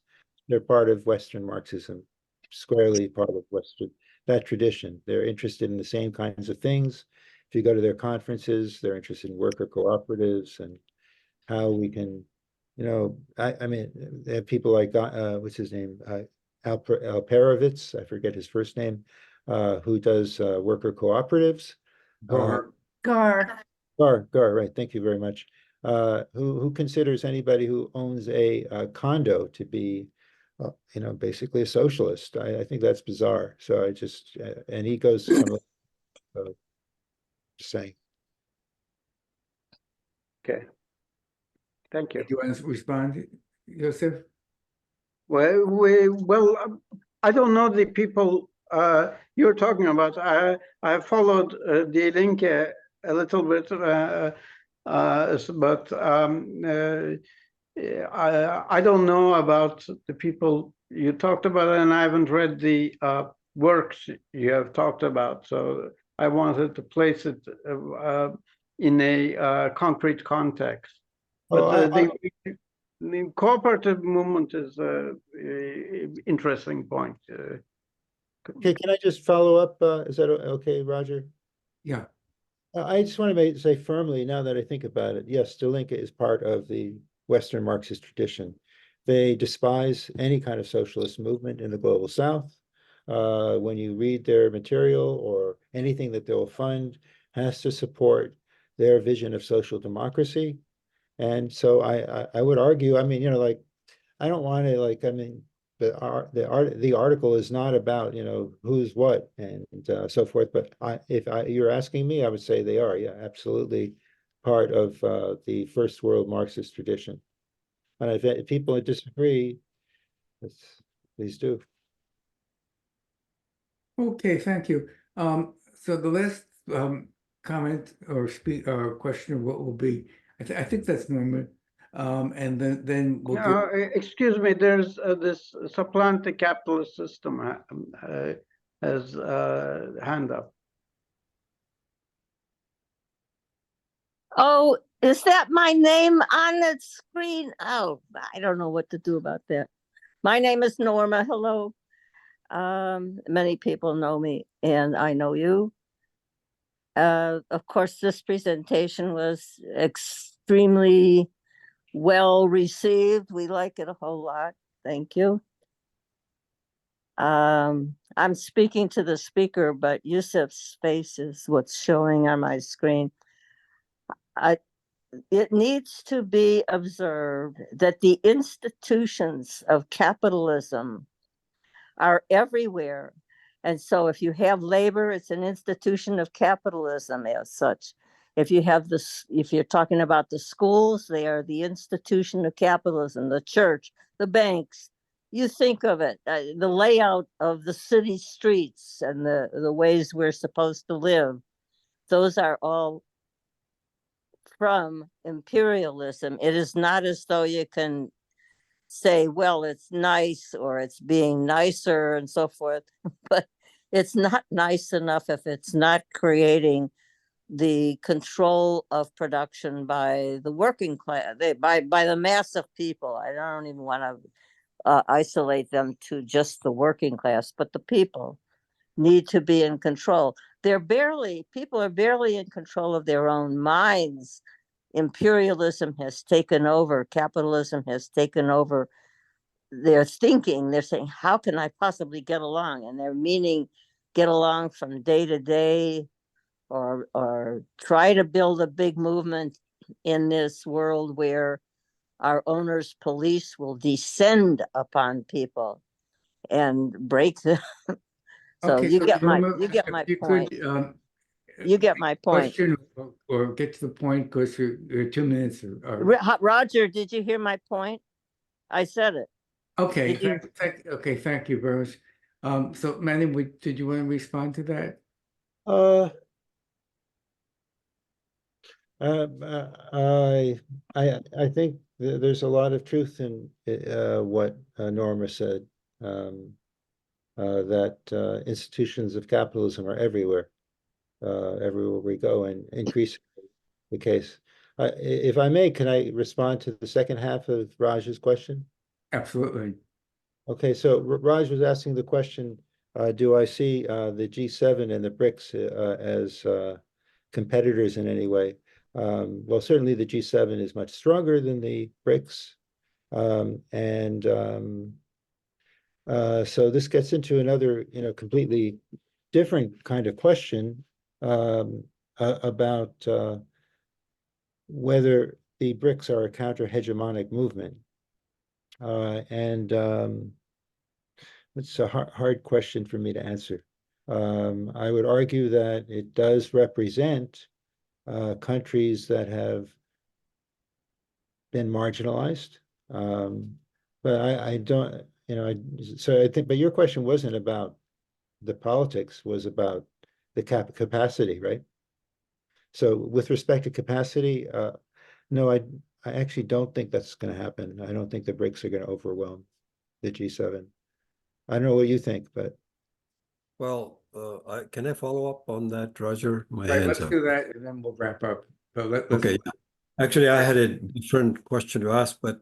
they're part of Western Marxism, squarely part of Western that tradition. They're interested in the same kinds of things. If you go to their conferences, they're interested in worker cooperatives and how we can, you know, I mean, they have people like what's his name, Alperovitz, I forget his first name, who does worker cooperatives. Gar. Gar. Gar, right. Thank you very much. Who considers anybody who owns a condo to be, you know, basically a socialist. I think that's bizarre. So I just, and he goes some, just saying. Okay. Thank you. Do you want to respond, Joseph? Well, I don't know the people you're talking about. I followed Die Linke a little bit, but I don't know about the people you talked about, and I haven't read the works you have talked about. So I wanted to place it in a concrete context. But the cooperative movement is an interesting point. Okay, can I just follow up? Is that okay, Roger? Yeah. I just want to say firmly, now that I think about it, yes, Die Linke is part of the Western Marxist tradition. They despise any kind of socialist movement in the global South. When you read their material or anything that they'll fund has to support their vision of social democracy. And so I would argue, I mean, you know, like, I don't want to like, I mean, the article is not about, you know, who's what and so forth. But if you're asking me, I would say they are, yeah, absolutely part of the first world Marxist tradition. And if people disagree, please do. Okay, thank you. So the last comment or speak or question will be, I think that's Norman. And then we'll do. Excuse me, there's this supplant the capitalist system has hand up. Oh, is that my name on the screen? Oh, I don't know what to do about that. My name is Norma. Hello. Many people know me and I know you. Of course, this presentation was extremely well received. We like it a whole lot. Thank you. I'm speaking to the speaker, but Yusuf's face is what's showing on my screen. It needs to be observed that the institutions of capitalism are everywhere. And so if you have labor, it's an institution of capitalism as such. If you have this, if you're talking about the schools, they are the institution of capitalism, the church, the banks. You think of it, the layout of the city streets and the ways we're supposed to live. Those are all from imperialism. It is not as though you can say, well, it's nice or it's being nicer and so forth, but it's not nice enough if it's not creating the control of production by the working class, by the mass of people. I don't even want to isolate them to just the working class, but the people need to be in control. People are barely in control of their own minds. Imperialism has taken over, capitalism has taken over their thinking. They're saying, how can I possibly get along? And they're meaning get along from day to day or try to build a big movement in this world where our owners' police will descend upon people and break them. So Okay, you so get my Norma, point. you get my point. Question or get to the point because your 2 minutes are. Roger, did you hear my point? I said it. Okay, Did you? thank you very much. So Manny, did you want to respond to that? Uh, I think there's a lot of truth in what Norma said, that institutions of capitalism are everywhere, everywhere we go, and increasingly the case. If I may, can I respond to the second half of Raj's question? Absolutely. Okay, so Raj was asking the question, do I see the G7 and the BRICS as competitors in any way? Well, certainly the G7 is much stronger than the BRICS. So this gets into another, completely different kind of question about whether the BRICS are a counter-hegemonic movement. It's a hard question for me to answer. I would argue that it does represent countries that have been marginalized. But I don't, so I think, but your question wasn't about the politics, was about the capacity, right? So with respect to capacity, no, I actually don't think that's going to happen. I don't think the BRICS are going to overwhelm the G7. I don't know what you think, but. Well, can I follow up on that, Roger? My Right, hand's let's up. do that and then we'll wrap up. So let's Okay. Actually, I had a different question to ask, but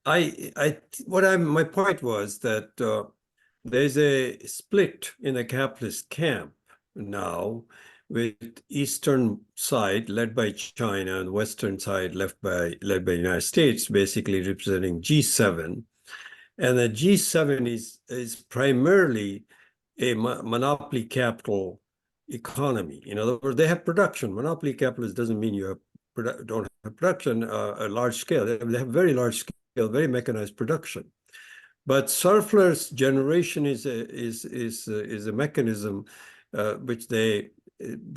my point was that there's a split in the capitalist camp now, with Eastern side led by China and Western side led by the United States, basically representing G7. And the G7 is primarily a monopoly capital economy. In other words, they have production. Monopoly capitalist doesn't mean you don't have production a large scale. They have very large scale, very mechanized production. But surplus generation is a mechanism which they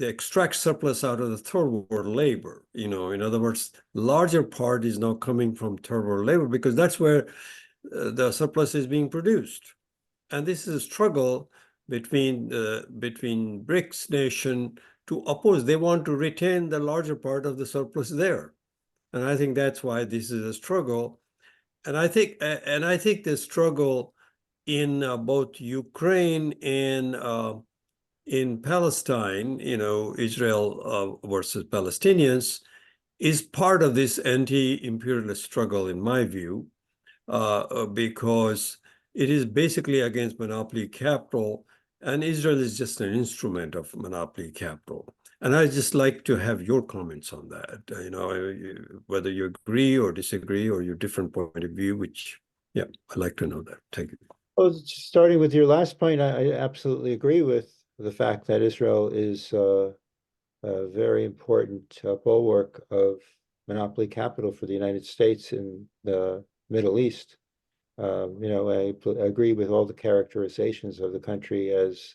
extract surplus out of the third world labor. In other words, larger part is now coming from third world labor because that's where the surplus is being produced. And this is a struggle between BRICS nation to oppose. They want to retain the larger part of the surplus there. And I think that's why this is a struggle. And I think the struggle in both Ukraine and in Palestine, Israel versus Palestinians, is part of this anti-imperialist struggle, in my view, because it is basically against monopoly capital, and Israel is just an instrument of monopoly capital. And I'd just like to have your comments on that, whether you agree or disagree or your different point of view, I'd like to know that. Thank you. Well, starting with your last point, I absolutely agree with the fact that Israel is a very important bulwark of monopoly capital for the United States in the Middle East. I agree with all the characterizations of the country as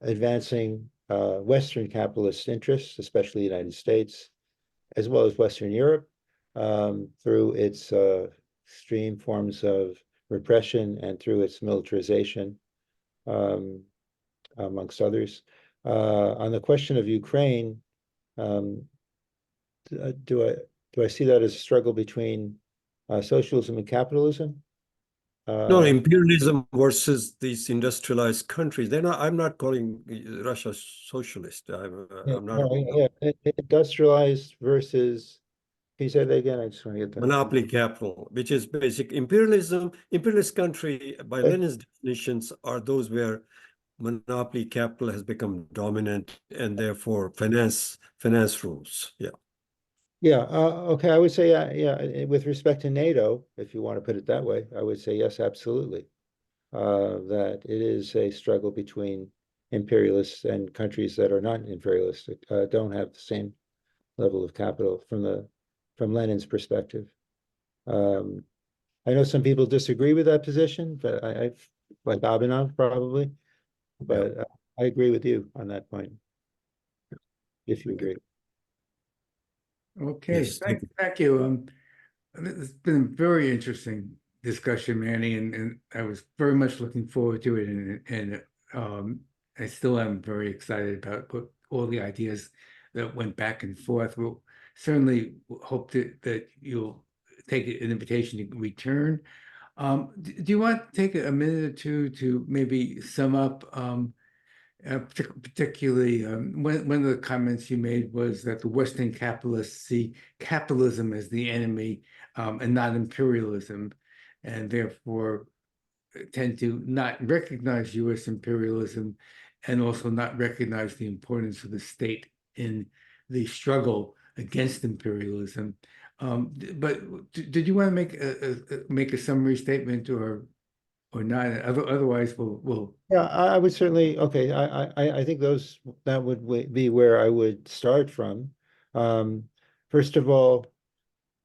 advancing Western capitalist interests, especially the United States, as well as Western Europe, through its extreme forms of repression and through its militarization, amongst others. On the question of Ukraine, do I see that as a struggle between socialism and capitalism? No, imperialism versus these industrialized countries. I'm not calling Russia socialist. I'm not. Industrialized versus, can you say that again? I just want to get that. Monopoly capital, which is basic imperialism. Imperialist country, by Lenin's definitions, are those where monopoly capital has become dominant and therefore finance rules. Yeah. Yeah. Okay. I would say, yeah. With respect to NATO, if you want to put it that way, I would say yes, absolutely. That it is a struggle between imperialists and countries that are not imperialistic, don't have the same level of capital from Lenin's perspective. I know some people disagree with that position, but I like Abhinav probably, but I agree with you on that point, if you agree. Okay, Yes, thank you. thank you. It's been a very interesting discussion, Manny, and I was very much looking forward to it, and I still am very excited about all the ideas that went back and forth. We'll certainly hope that you'll take an invitation to return. Do you want to take a minute or two to maybe sum up? Particularly, one of the comments you made was that the Western capitalists see capitalism as the enemy and not imperialism, and therefore tend to not recognize U.S. imperialism and also not recognize the importance of the state in the struggle against imperialism. But did you want to make a summary statement or not? Otherwise, we'll. Yeah, I would certainly, okay, I think that would be where I would start from. First of all,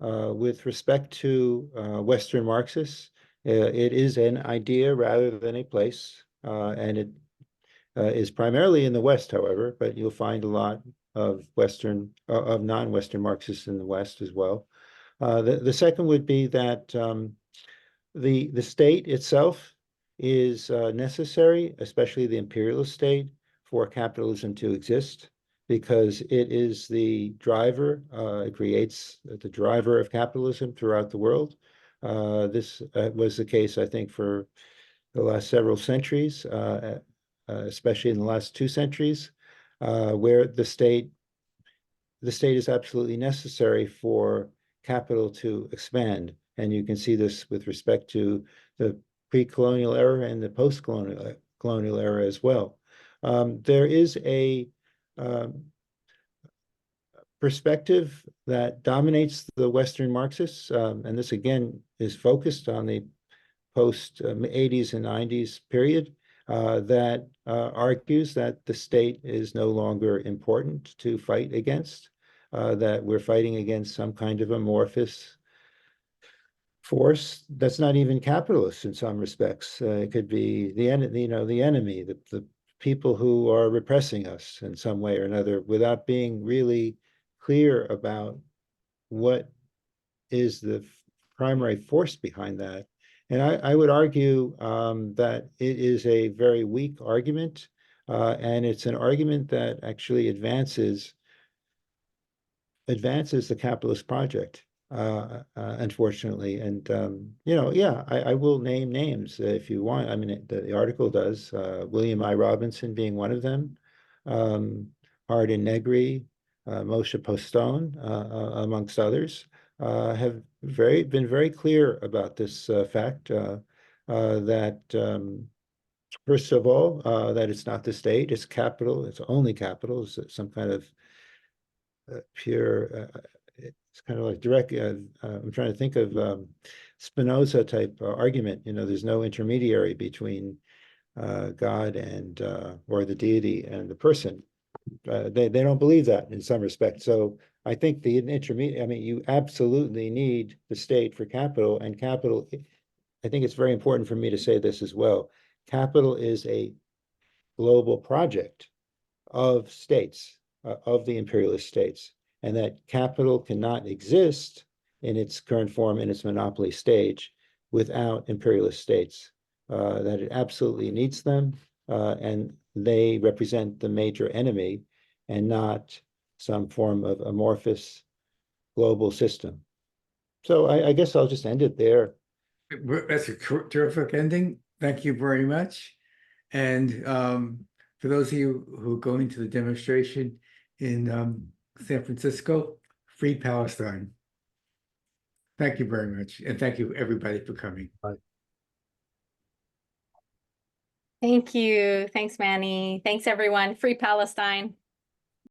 with respect to Western Marxists, it is an idea rather than a place, and it is primarily in the West, however, but you'll find a lot of non-Western Marxists in the West as well. The second would be that the state itself is necessary, especially the imperialist state, for capitalism to exist, because it is the driver, it creates the driver of capitalism throughout the world. This was the case, I think, for the last several centuries, especially in the last 2 centuries, where the state is absolutely necessary for capital to expand. And you can see this with respect to the pre-colonial era and the post-colonial era as well. There is a perspective that dominates the Western Marxists, and this again is focused on the post-80s and 90s period, that argues that the state is no longer important to fight against, that we're fighting against some kind of amorphous force that's not even capitalist in some respects. It could be the enemy, the people who are repressing us in some way or another, without being really clear about what is the primary force behind that. And I would argue that it is a very weak argument, and it's an argument that actually advances the capitalist project, unfortunately. And yeah, I will name names if you want. I mean, the article does. William I. Robinson being one of them, Hardin Negri, Moshe Postone, amongst others, have been very clear about this fact, that first of all, that it's not the state, it's capital, it's only capital, it's some kind of pure, it's kind of like direct, I'm trying to think of Spinoza type argument, there's no intermediary between God and, or the deity and the person. They don't believe that in some respects. So I think the intermediate, I mean, you absolutely need the state for capital, and capital, I think it's very important for me to say this as well. Capital is a global project of states, of the imperialist states, and that capital cannot exist in its current form, in its monopoly stage, without imperialist states, that it absolutely needs them, and they represent the major enemy and not some form of amorphous global system. So I guess I'll just end it there. That's a terrific ending. Thank you very much. And for those of you who are going to the demonstration in San Francisco, free Palestine. Thank you very much. And thank you, everybody, for coming. Bye. Thank you. Thanks, Manny. Thanks, everyone. Free Palestine.